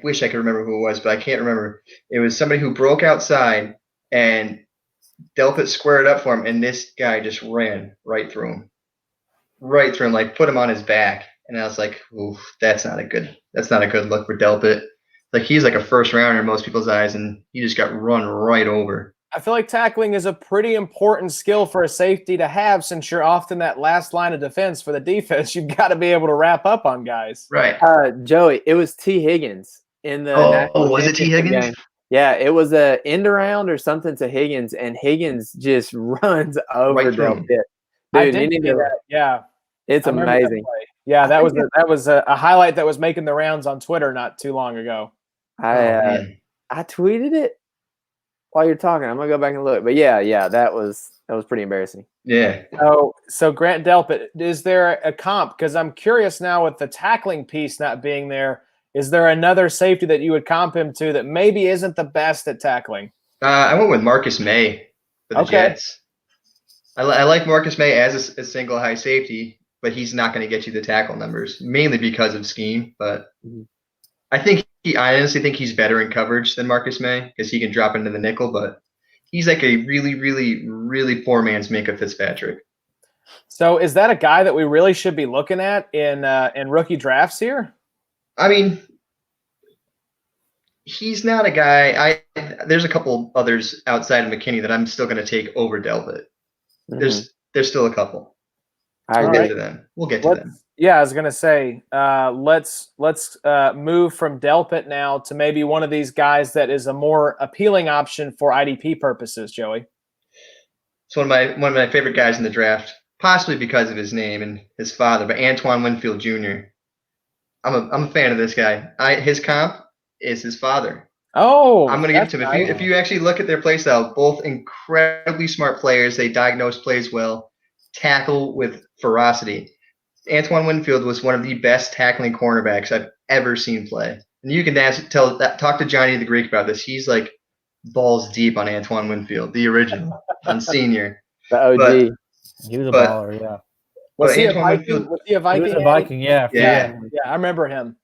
wish I could remember who it was, but I can't remember. It was somebody who broke outside and Delpit squared up for him, and this guy just ran right through him, like put him on his back. And I was like, "Oof, that's not a good look for Delpit." Like he's like a first rounder in most people's eyes, and he just got run right over. I feel like tackling is a pretty important skill for a safety to have, since you're often that last line of defense for the defense. You've got to be able to wrap up on guys. Right. Joey, it was T. Higgins in the national was it T. Higgins? Game. Yeah, it was a end around or something to Higgins, and Higgins just runs over Delpit. Dude, that. Yeah, it's amazing. Yeah, that was a highlight that was making the rounds on Twitter not too long ago. I tweeted it while you're talking. I'm gonna go back and look, but yeah, that was pretty embarrassing. Yeah. So Grant Delpit, is there a comp? Because I'm curious now with the tackling piece not being there. Is there another safety that you would comp him to that maybe isn't the best at tackling? I went with Marcus May for the Jets. I like Marcus May as a single high safety, but he's not going to get you the tackle numbers, mainly because of scheme. But I honestly think he's better in coverage than Marcus May because he can drop into the nickel, but he's like a really, really, really poor man's Minka Fitzpatrick. So is that a guy that we really should be looking at in rookie drafts here? I mean, he's not a guy. There's a couple others outside of McKinney that I'm still going to take over Delpit. There's still a couple. We'll get to them. Yeah, I was going to say, let's move from Delpit now to maybe one of these guys that is a more appealing option for IDP purposes, Joey. It's one of my favorite guys in the draft, possibly because of his name and his father, but Antoine Winfield Jr. I'm a fan of this guy. His comp is his father. Oh, I'm going to give it to him. If you actually look at their play style, both incredibly smart players. They diagnose plays well, tackle with ferocity. Antoine Winfield was one of the best tackling cornerbacks I've ever seen play. And you can talk to Johnny the Greek about this. He's like balls deep on Antoine Winfield, the original, on senior. The OG. He was a baller, yeah. Was he a Viking? He was a Viking, yeah. I remember him.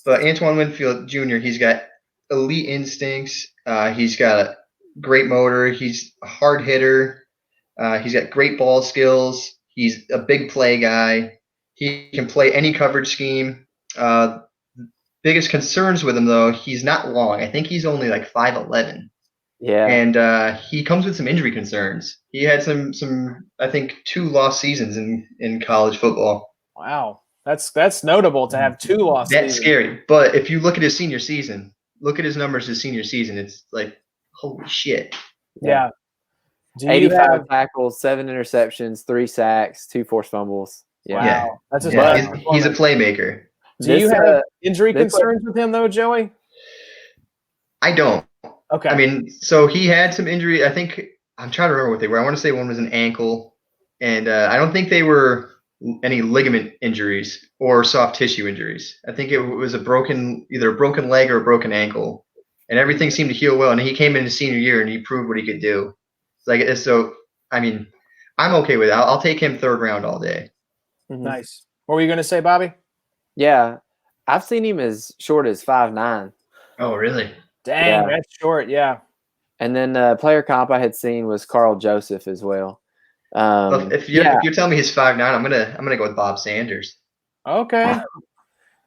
But Antoine Winfield Jr., he's got elite instincts. He's got a great motor. He's a hard hitter. He's got great ball skills. He's a big play guy. He can play any coverage scheme. Biggest concerns with him, though, he's not long. I think he's only like 5'11". Yeah. And he comes with some injury concerns. He had some I think 2 lost seasons in college football. Wow. That's notable to have 2 lost seasons. That's scary. But if you look at his senior season, look at his numbers his senior season, it's like, holy shit. Yeah. 85 tackles, 7 interceptions, 3 sacks, 2 forced fumbles. Yeah. Wow. That's he's a playmaker. Do you have injury concerns with him, though, Joey? I don't. Okay. I mean, so he had some injury. I think I'm trying to remember what they were. I want to say one was an ankle, and I don't think they were any ligament injuries or soft tissue injuries. I think it was either a broken leg or a broken ankle, and everything seemed to heal well. And he came in his senior year and he proved what he could do. I mean, I'm okay with it. I'll take him 3rd round all day. Nice. What were you going to say, Bobby? Yeah, I've seen him as short as 5'9". Oh, really? Dang, that's short. Yeah. And then player comp I had seen was Carl Joseph as well. If you're telling me he's 5'9", I'm gonna go with Bob Sanders. Okay.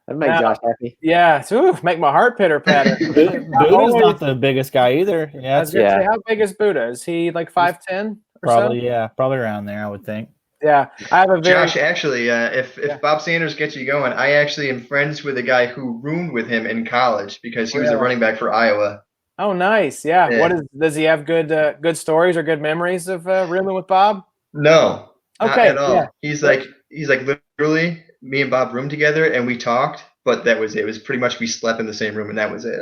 That'd make Josh happy. Yeah, make my heart pitter patter. Buddha's not the biggest guy either. Yeah, I was gonna say, how big is Buddha? Is he like 5'10"? Probably, yeah, probably around there, I would think. Yeah, I have a Josh. Actually, if Bob Sanders gets you going, I actually am friends with a guy who roomed with him in college because he was a running back for Iowa. Oh, nice. Yeah. Does he have good stories or good memories of rooming with Bob? No, not okay, at all. Yeah. He's like literally me and Bob roomed together and we talked, but that was it. It was pretty much we slept in the same room, and that was it.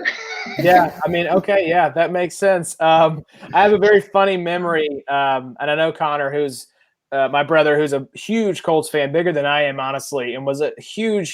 Yeah, I mean, okay, yeah, that makes sense. I have a very funny memory, and I know Connor, who's my brother, who's a huge Colts fan, bigger than I am, honestly, and was a huge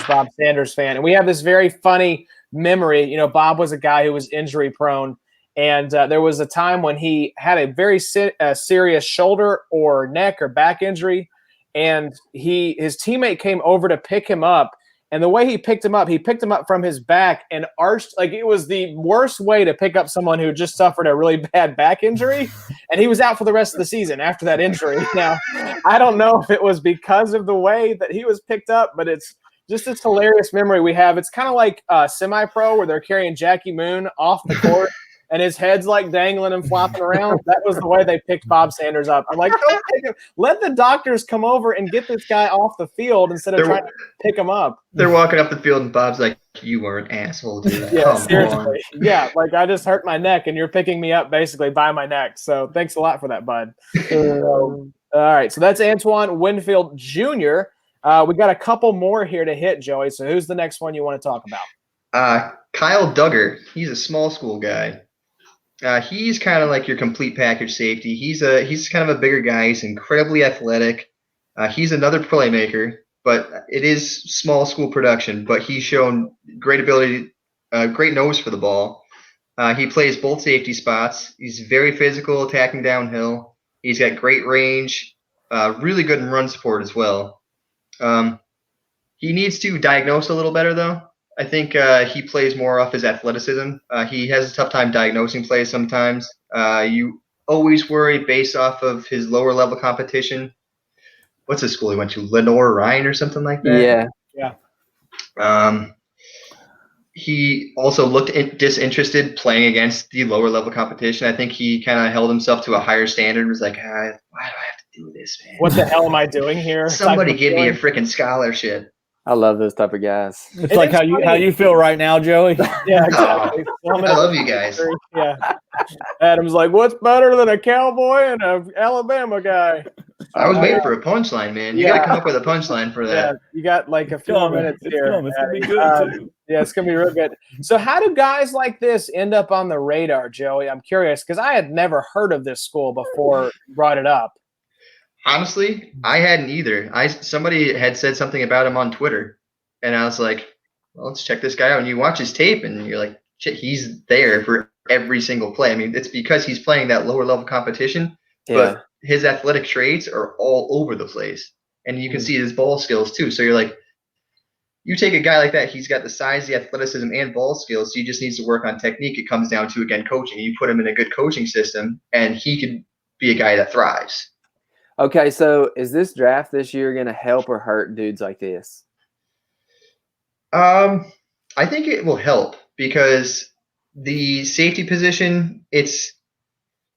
Bob Sanders fan. And we have this very funny memory. You know, Bob was a guy who was injury prone, and there was a time when he had a very serious shoulder or neck or back injury, and his teammate came over to pick him up. And the way he picked him up from his back and arched, like it was the worst way to pick up someone who just suffered a really bad back injury. And he was out for the rest of the season after that injury. Now, I don't know if it was because of the way that he was picked up, but it's just this hilarious memory we have. It's kind of like semi-pro where they're carrying Jackie Moon off the court and his head's like dangling and flopping around. That was the way they picked Bob Sanders up. I'm like, don't take him. Let the doctors come over and get this guy off the field instead of trying to pick him up. They're walking up the field, and Bob's like, "You are an asshole, dude. Yeah, Come seriously. on." Yeah, like I just hurt my neck, and you're picking me up basically by my neck. So thanks a lot for that, bud. All right, so that's Antoine Winfield Jr. We got a couple more here to hit, Joey. So who's the next one you want to talk about? Kyle Duggar. He's a small school guy. He's kind of like your complete package safety. He's kind of a bigger guy. He's incredibly athletic. He's another playmaker, but it is small school production. But he's shown great ability, great nose for the ball. He plays both safety spots. He's very physical, attacking downhill. He's got great range, really good in run support as well. He needs to diagnose a little better, though. I think he plays more off his athleticism. He has a tough time diagnosing plays sometimes. You always worry based off of his lower level competition. What's the school he went to? Lenore Ryan or something like that? Yeah. He also looked disinterested playing against the lower level competition. I think he kind of held himself to a higher standard. Was like, why do I have to do this, man? What the hell am I doing here? Somebody give me a freaking scholarship. I love those type of guys. It's like how you feel right now, Joey. Yeah, exactly. I love you guys. Yeah. Adam's like, what's better than a cowboy and an Alabama guy? I was waiting for a punchline, man. You got to come up with a punchline for that. Yeah, you got like a few minutes here. It's gonna be good too. Yeah, it's gonna be real good. So, how do guys like this end up on the radar, Joey? I'm curious because I had never heard of this school before you brought it up. Honestly, I hadn't either. Somebody had said something about him on Twitter, and I was like, well, let's check this guy out. And you watch his tape, and you're like, shit, he's there for every single play. I mean, it's because he's playing that lower level competition, but his athletic traits are all over the place, and you can see his ball skills too. So you're like, you take a guy like that, he's got the size, the athleticism, and ball skills. So he just needs to work on technique. It comes down to, again, coaching. You put him in a good coaching system, and he could be a guy that thrives. Okay, so is this draft this year going to help or hurt dudes like this? I think it will help because the safety position,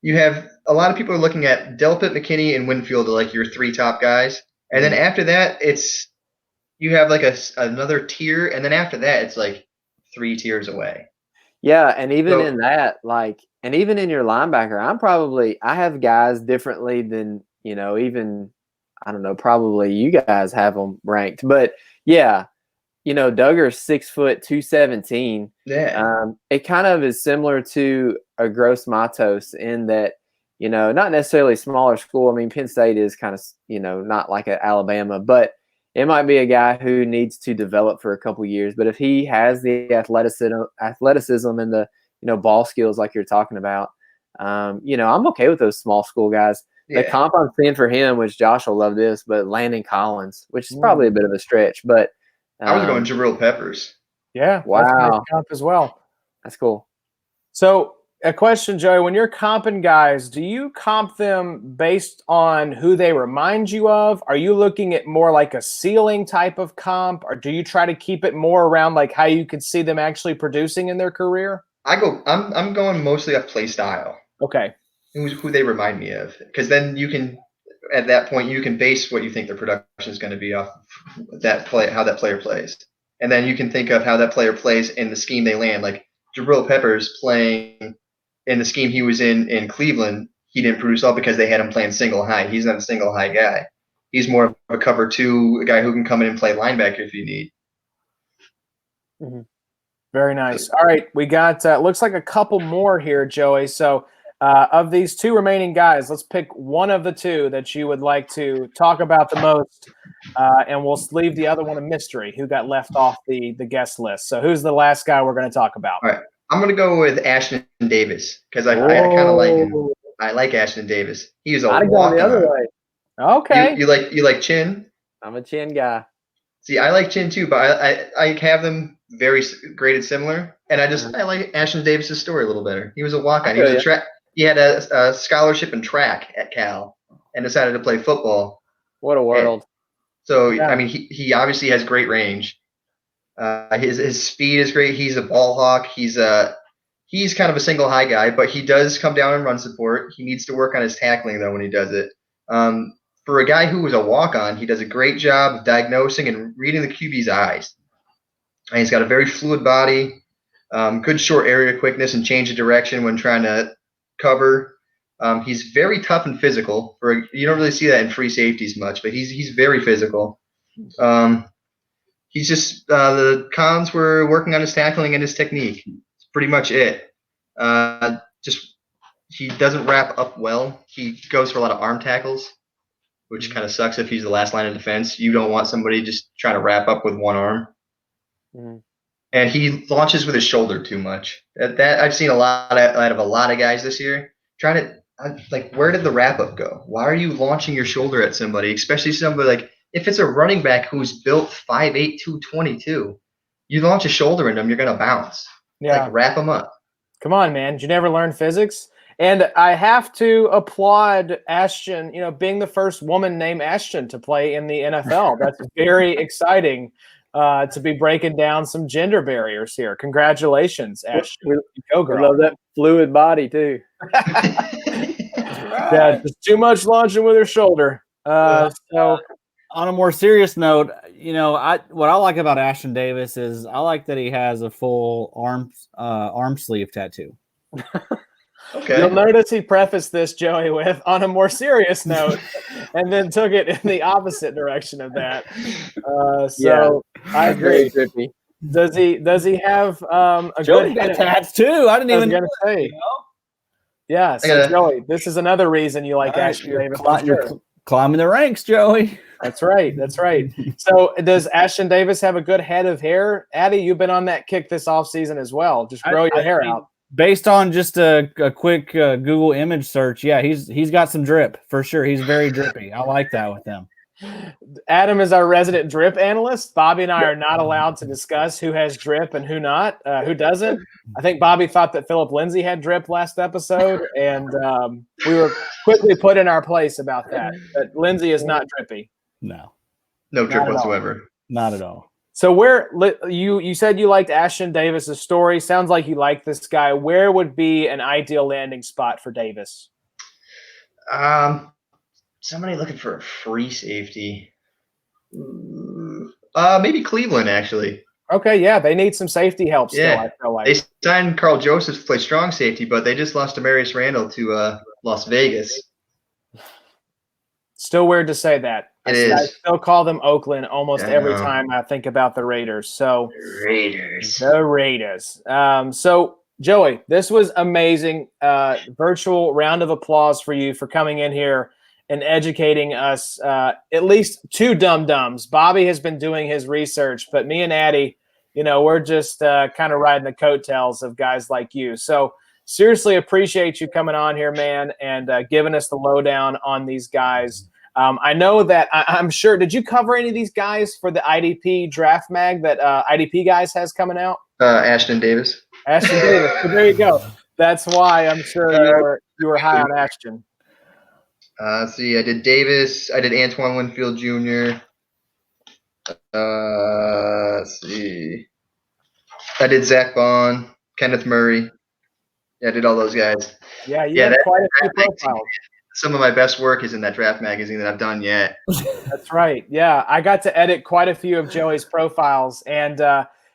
you have a lot of people are looking at Delpit, McKinney, and Winfield are like your three top guys. And then after that, you have like another tier. And then after that, it's like 3 tiers away. Yeah, and even in that, and even in your linebacker, I have guys differently than, even, I don't know, probably you guys have them ranked. But, yeah, Duggar's 6 foot 217. Yeah. It kind of is similar to a Gross-Matos in that, not necessarily a smaller school. I mean, Penn State is kind of, not like an Alabama, but it might be a guy who needs to develop for a couple years. But if he has the athleticism and the, ball skills like you're talking about, I'm okay with those small school guys. The comp I'm seeing for him, which Josh will love this, but Landon Collins, which is probably a bit of a stretch, but I was going Jabril Peppers. Yeah, wow, that's a nice comp as well. That's cool. So, a question, Joey: when you're comping guys, do you comp them based on who they remind you of? Are you looking at more like a ceiling type of comp, or do you try to keep it more around like how you could see them actually producing in their career? I'm going mostly off play style. Okay. Who they remind me of, because then you can, at that point, you can base what you think their production is going to be off of that play, how that player plays, and then you can think of how that player plays in the scheme they land. Like Jabril Peppers playing in the scheme he was in Cleveland, he didn't produce all because they had him playing single high. He's not a single high guy. He's more of a cover 2, a guy who can come in and play linebacker if you need. Mhm. Very nice. All right, we got looks like a couple more here, Joey. So of these two remaining guys, let's pick one of the two that you would like to talk about the most, and we'll leave the other one a mystery. Who got left off the guest list? So who's the last guy we're going to talk about? All right, I'm gonna go with Ashton Davis because I kind of like him. I like Ashton Davis. He is a I'd go the other walk-on. way. Okay. You like Chin? I'm a Chin guy. See, I like Chin too, but I have them very graded similar, and I like Ashton Davis's story a little better. He was a walk-on. He was a track. He had a scholarship in track at Cal and decided to play football. What a world! I mean, he obviously has great range. His speed is great. He's a ball hawk. He's kind of a single high guy, but he does come down and run support. He needs to work on his tackling though when he does it. For a guy who was a walk-on, he does a great job of diagnosing and reading the QB's eyes. And he's got a very fluid body, good short area quickness and change of direction when trying to cover. He's very tough and physical. You don't really see that in free safeties much, but he's very physical. He's just the cons were working on his tackling and his technique. It's pretty much it. He doesn't wrap up well. He goes for a lot of arm tackles, which kind of sucks if he's the last line of defense. You don't want somebody just trying to wrap up with one arm. Mm-hmm. And he launches with his shoulder too much. That I've seen out of a lot of guys this year. Where did the wrap up go? Why are you launching your shoulder at somebody, especially somebody like if it's a running back who's built 5'8", 222, you launch a shoulder into him, you're gonna bounce. Yeah, like wrap him up. Come on, man! Did you never learn physics? And I have to applaud Ashton, being the first woman named Ashton to play in the NFL. That's very exciting to be breaking down some gender barriers here. Congratulations, Ashton. Go, girl. We love that fluid body, too. Yeah, just too much launching with her shoulder. So, on a more serious note, what I like about Ashton Davis is I like that he has a full arm sleeve tattoo. Okay. You'll notice he prefaced this, Joey, with on a more serious note, and then took it in the opposite direction of that. I agree. Does he have a Joey good got tats too? I didn't even gonna say. Yeah, so Joey, this is another reason you like Ashton Davis. You're climbing the ranks, Joey. That's right. So does Ashton Davis have a good head of hair? Addie, you've been on that kick this offseason as well. Just grow your hair out. Based on just a quick Google image search, yeah, he's got some drip for sure. He's very drippy. I like that with him. Adam is our resident drip analyst. Bobby and I are not allowed to discuss who has drip and who not, who doesn't. I think Bobby thought that Philip Lindsay had drip last episode, and we were quickly put in our place about that. But Lindsay is not drippy. No drip whatsoever. Not at all. So where you said you liked Ashton Davis's story. Sounds like you like this guy. Where would be an ideal landing spot for Davis? Somebody looking for a free safety. Maybe Cleveland, actually. Okay, yeah, they need some safety help still, Yeah. I feel like. They signed Carl Joseph to play strong safety, but they just lost Demarius Randall to Las Vegas. Still weird to say that. I still call them Oakland almost every know. time I think about the Raiders. So The Raiders. So Joey, this was amazing. Virtual round of applause for you for coming in here and educating us. At least two dum-dums. Bobby has been doing his research, but me and Addie, we're just kind of riding the coattails of guys like you. So seriously appreciate you coming on here, man, and giving us the lowdown on these guys. I know that I'm sure. Did you cover any of these guys for the IDP Draft Mag that IDP guys has coming out? Ashton Davis. Ashton Davis. So there you go. That's why I'm sure you were high on Ashton. Let's see. I did Davis. I did Antoine Winfield Jr. Let's see. I did Zack Baun, Kenneth Murray. Yeah, I did all those guys. Yeah, you had quite a few profiles. Some of my best work is in that draft magazine that I've done yet. That's right. Yeah, I got to edit quite a few of Joey's profiles, and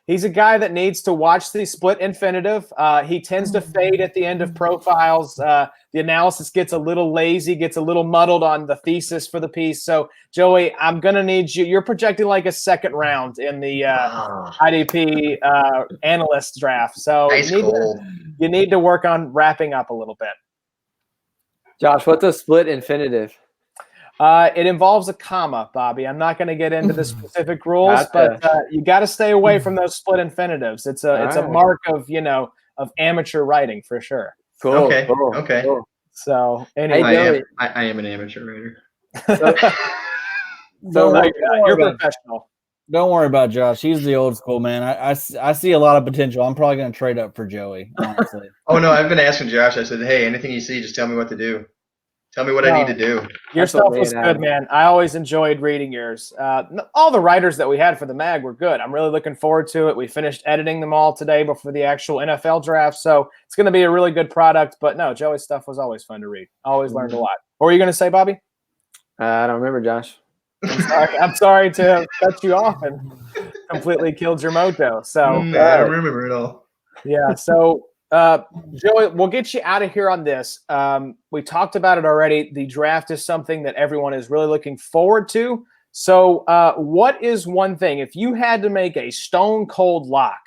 He's a guy that needs to watch the split infinitive. He tends to fade at the end of profiles. The analysis gets a little lazy, gets a little muddled on the thesis for the piece. So, Joey, I'm going to need you. You're projecting like a second round in the IDP analyst draft. So you need to work on wrapping up a little bit. Josh, what's a split infinitive? It involves a comma, Bobby. I'm not going to get into the specific rules, but you got to stay away from those split infinitives. It's a mark of amateur writing for sure. Cool. Okay. Cool. Okay. Cool. So anyway, I am an amateur writer. You're professional. Don't worry about Josh. He's the old school man. I see a lot of potential. I'm probably going to trade up for Joey, honestly. Oh no, I've been asking Josh. I said, hey, anything you see, just tell me what to do. Tell me what I need to do. Your stuff was good, man. I always enjoyed reading yours. All the writers that we had for the mag were good. I'm really looking forward to it. We finished editing them all today before the actual NFL draft, so it's going to be a really good product. But no, Joey's stuff was always fun to read. Always learned a lot. What were you going to say, Bobby? I don't remember, Josh. I'm sorry to cut you off and completely killed your mojo. So I don't remember it all. Yeah. So. Joey, we'll get you out of here on this. We talked about it already. The draft is something that everyone is really looking forward to. So what is one thing, if you had to make a stone cold lock,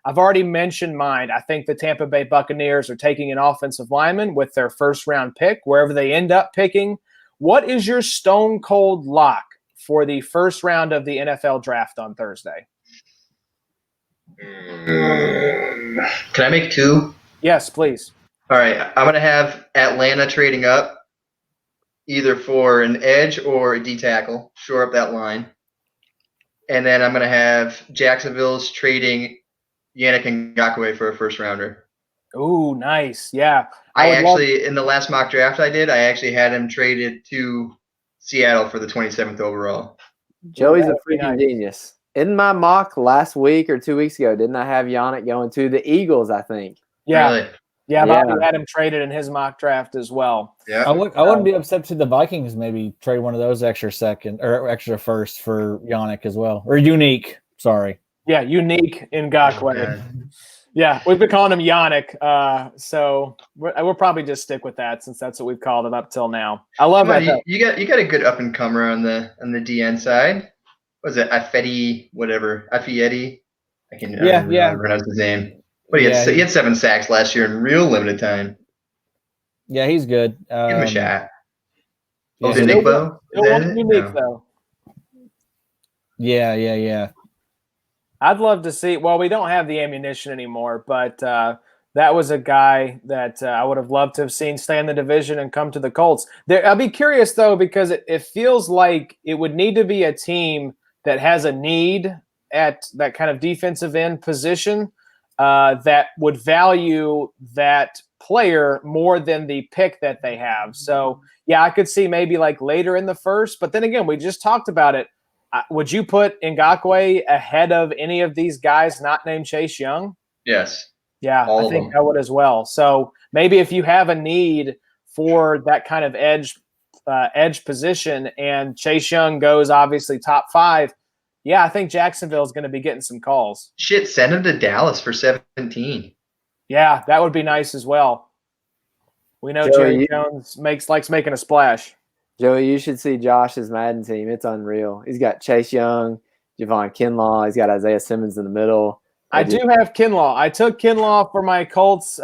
I've already mentioned mine. I think the Tampa Bay Buccaneers are taking an offensive lineman with their first round pick, wherever they end up picking. What is your stone cold lock for the first round of the NFL draft on Thursday? Can I make two? Yes, please. All right. I'm going to have Atlanta trading up either for an edge or a D tackle, shore up that line. And then I'm going to have Jacksonville's trading Yannick Ngakoue for a first rounder. Ooh, nice. Yeah. In the last mock draft I did, I actually had him traded to Seattle for the 27th overall. Joey's a freaking genius. In my mock last week or 2 weeks ago, didn't I have Yannick going to the Eagles, I think? Yeah. Really? Yeah, Bobby had him traded in his mock draft as well. Yeah. I wouldn't be upset to the Vikings maybe trade one of those extra first for Yannick as well. Or Unique. Sorry. Yeah, Unique Ngakoue. Yeah, we've been calling him Yannick. So we'll probably just stick with that since that's what we've called him up till now. I love that. You got a good up and comer on the DN side. What was it? Ifedi, whatever. Ifedi. I can't pronounce his name. But he had 7 sacks last year in real limited time. Yeah, he's good. Give him a shot. Yeah. Still Unique, though. Yeah. I'd love to see. Well, we don't have the ammunition anymore, but that was a guy that I would have loved to have seen stay in the division and come to the Colts. I'll be curious, though, because it feels like it would need to be a team that has a need at that kind of defensive end position. That would value that player more than the pick that they have. So, yeah, I could see maybe like later in the first. But then again, we just talked about it. Would you put Ngakoue ahead of any of these guys not named Chase Young? Yes. Yeah, I think I would as well. So maybe if you have a need for that kind of edge position and Chase Young goes obviously top 5, yeah, I think Jacksonville is going to be getting some calls. Shit, send him to Dallas for 17. Yeah, that would be nice as well. We know Jerry Jones likes making a splash. Joey, you should see Josh's Madden team. It's unreal. He's got Chase Young, Javon Kinlaw. He's got Isaiah Simmons in the middle. I do have Kinlaw. I took Kinlaw for my Colts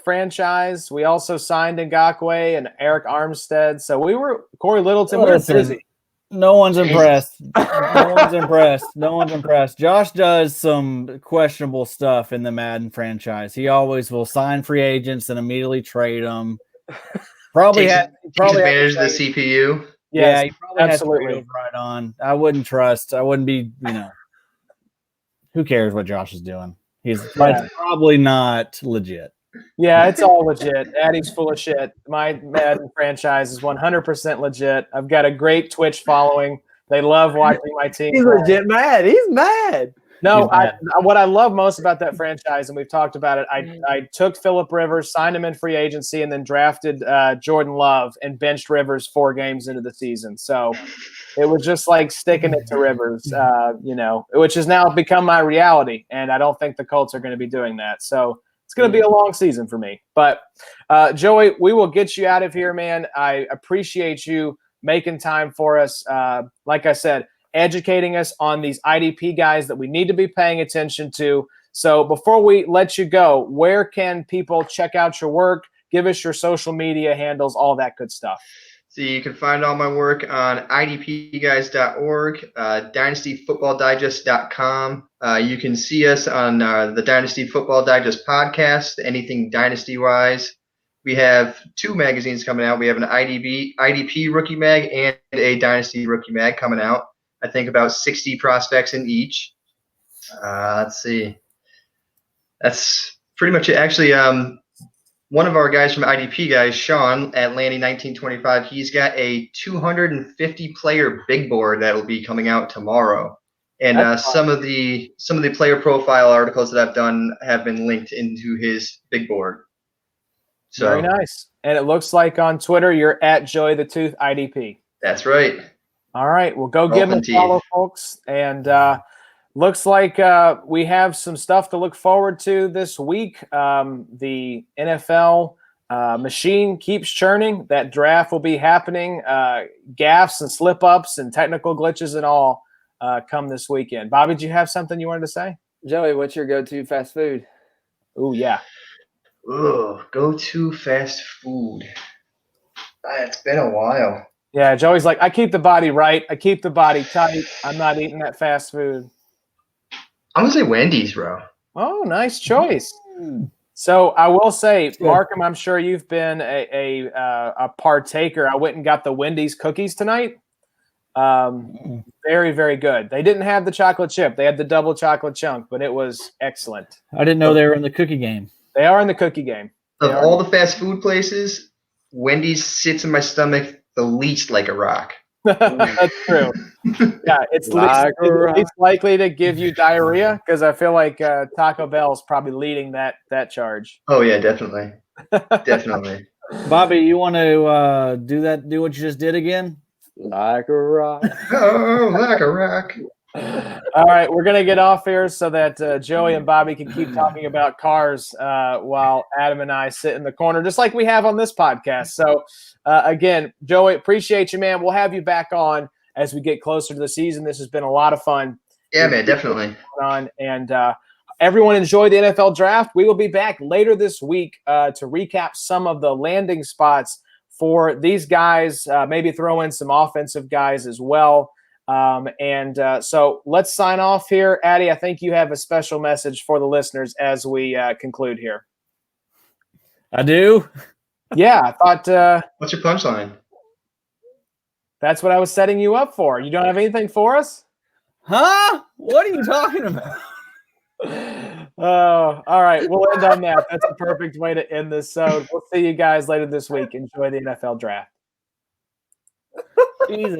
franchise. We also signed Ngakoue and Eric Armstead. So Corey Littleton. We were busy. No one's impressed. No one's impressed. Josh does some questionable stuff in the Madden franchise. He always will sign free agents and immediately trade them. Probably advantage of the CPU. Yeah, he probably absolutely has right on. I wouldn't be, who cares what Josh is doing? He's probably not legit. Yeah, it's all legit. Addie's full of shit. My Madden franchise is 100% legit. I've got a great Twitch following. They love watching my team. He's legit mad. He's mad. No, what I love most about that franchise, and we've talked about it, I took Phillip Rivers, signed him in free agency, and then drafted Jordan Love and benched Rivers 4 games into the season. So it was just like sticking it to Rivers, which has now become my reality, and I don't think the Colts are going to be doing that. So it's going to be a long season for me. But, Joey, we will get you out of here, man. I appreciate you making time for us. Like I said, educating us on these IDP guys that we need to be paying attention to. So before we let you go, where can people check out your work? Give us your social media handles, all that good stuff. So you can find all my work on idpguys.org, dynastyfootballdigest.com. You can see us on the Dynasty Football Digest podcast, anything dynasty-wise. We have 2 magazines coming out. We have an IDP Rookie Mag and a Dynasty Rookie Mag coming out. I think about 60 prospects in each. Let's see. That's pretty much it. Actually, one of our guys from IDP Guys, Sean at Lanny 1925, he's got a 250-player big board that will be coming out tomorrow. And some of the player profile articles that I've done have been linked into his big board. So, very nice. And it looks like on Twitter you're at Joey the Tooth IDP. That's right. All right. Well, go give them a follow, folks. And looks like we have some stuff to look forward to this week. The NFL machine keeps churning. That draft will be happening. Gaffes and slip-ups and technical glitches and all come this weekend. Bobby, did you have something you wanted to say? Joey, what's your go-to fast food? Oh, yeah. Go-to fast food. It's been a while. Yeah, Joey's like, I keep the body right. I keep the body tight. I'm not eating that fast food. I'm going to say Wendy's, bro. Oh, nice choice. So I will say, Markham, I'm sure you've been a partaker. I went and got the Wendy's cookies tonight. Very, very good. They didn't have the chocolate chip. They had the double chocolate chunk, but it was excellent. I didn't know they were in the cookie game. They are in the cookie game. Of all the fast food places, Wendy's sits in my stomach the least like a rock. That's true. Yeah, it's least likely to give you diarrhea because I feel like Taco Bell is probably leading that charge. Oh yeah, definitely, definitely. Bobby, you want to do what you just did again? Like a rock. Oh, like a rock. All right, we're going to get off here so that Joey and Bobby can keep talking about cars while Adam and I sit in the corner, just like we have on this podcast. So, again, Joey, appreciate you, man. We'll have you back on as we get closer to the season. This has been a lot of fun. Yeah, man, definitely. And everyone enjoy the NFL draft. We will be back later this week to recap some of the landing spots for these guys, maybe throw in some offensive guys as well. So let's sign off here. Addie, I think you have a special message for the listeners as we conclude here. I do? Yeah, I thought what's your punchline? That's what I was setting you up for. You don't have anything for us? Huh? What are you talking about? Oh, all right. We'll end on that. That's a perfect way to end this. So we'll see you guys later this week. Enjoy the NFL draft. Jesus.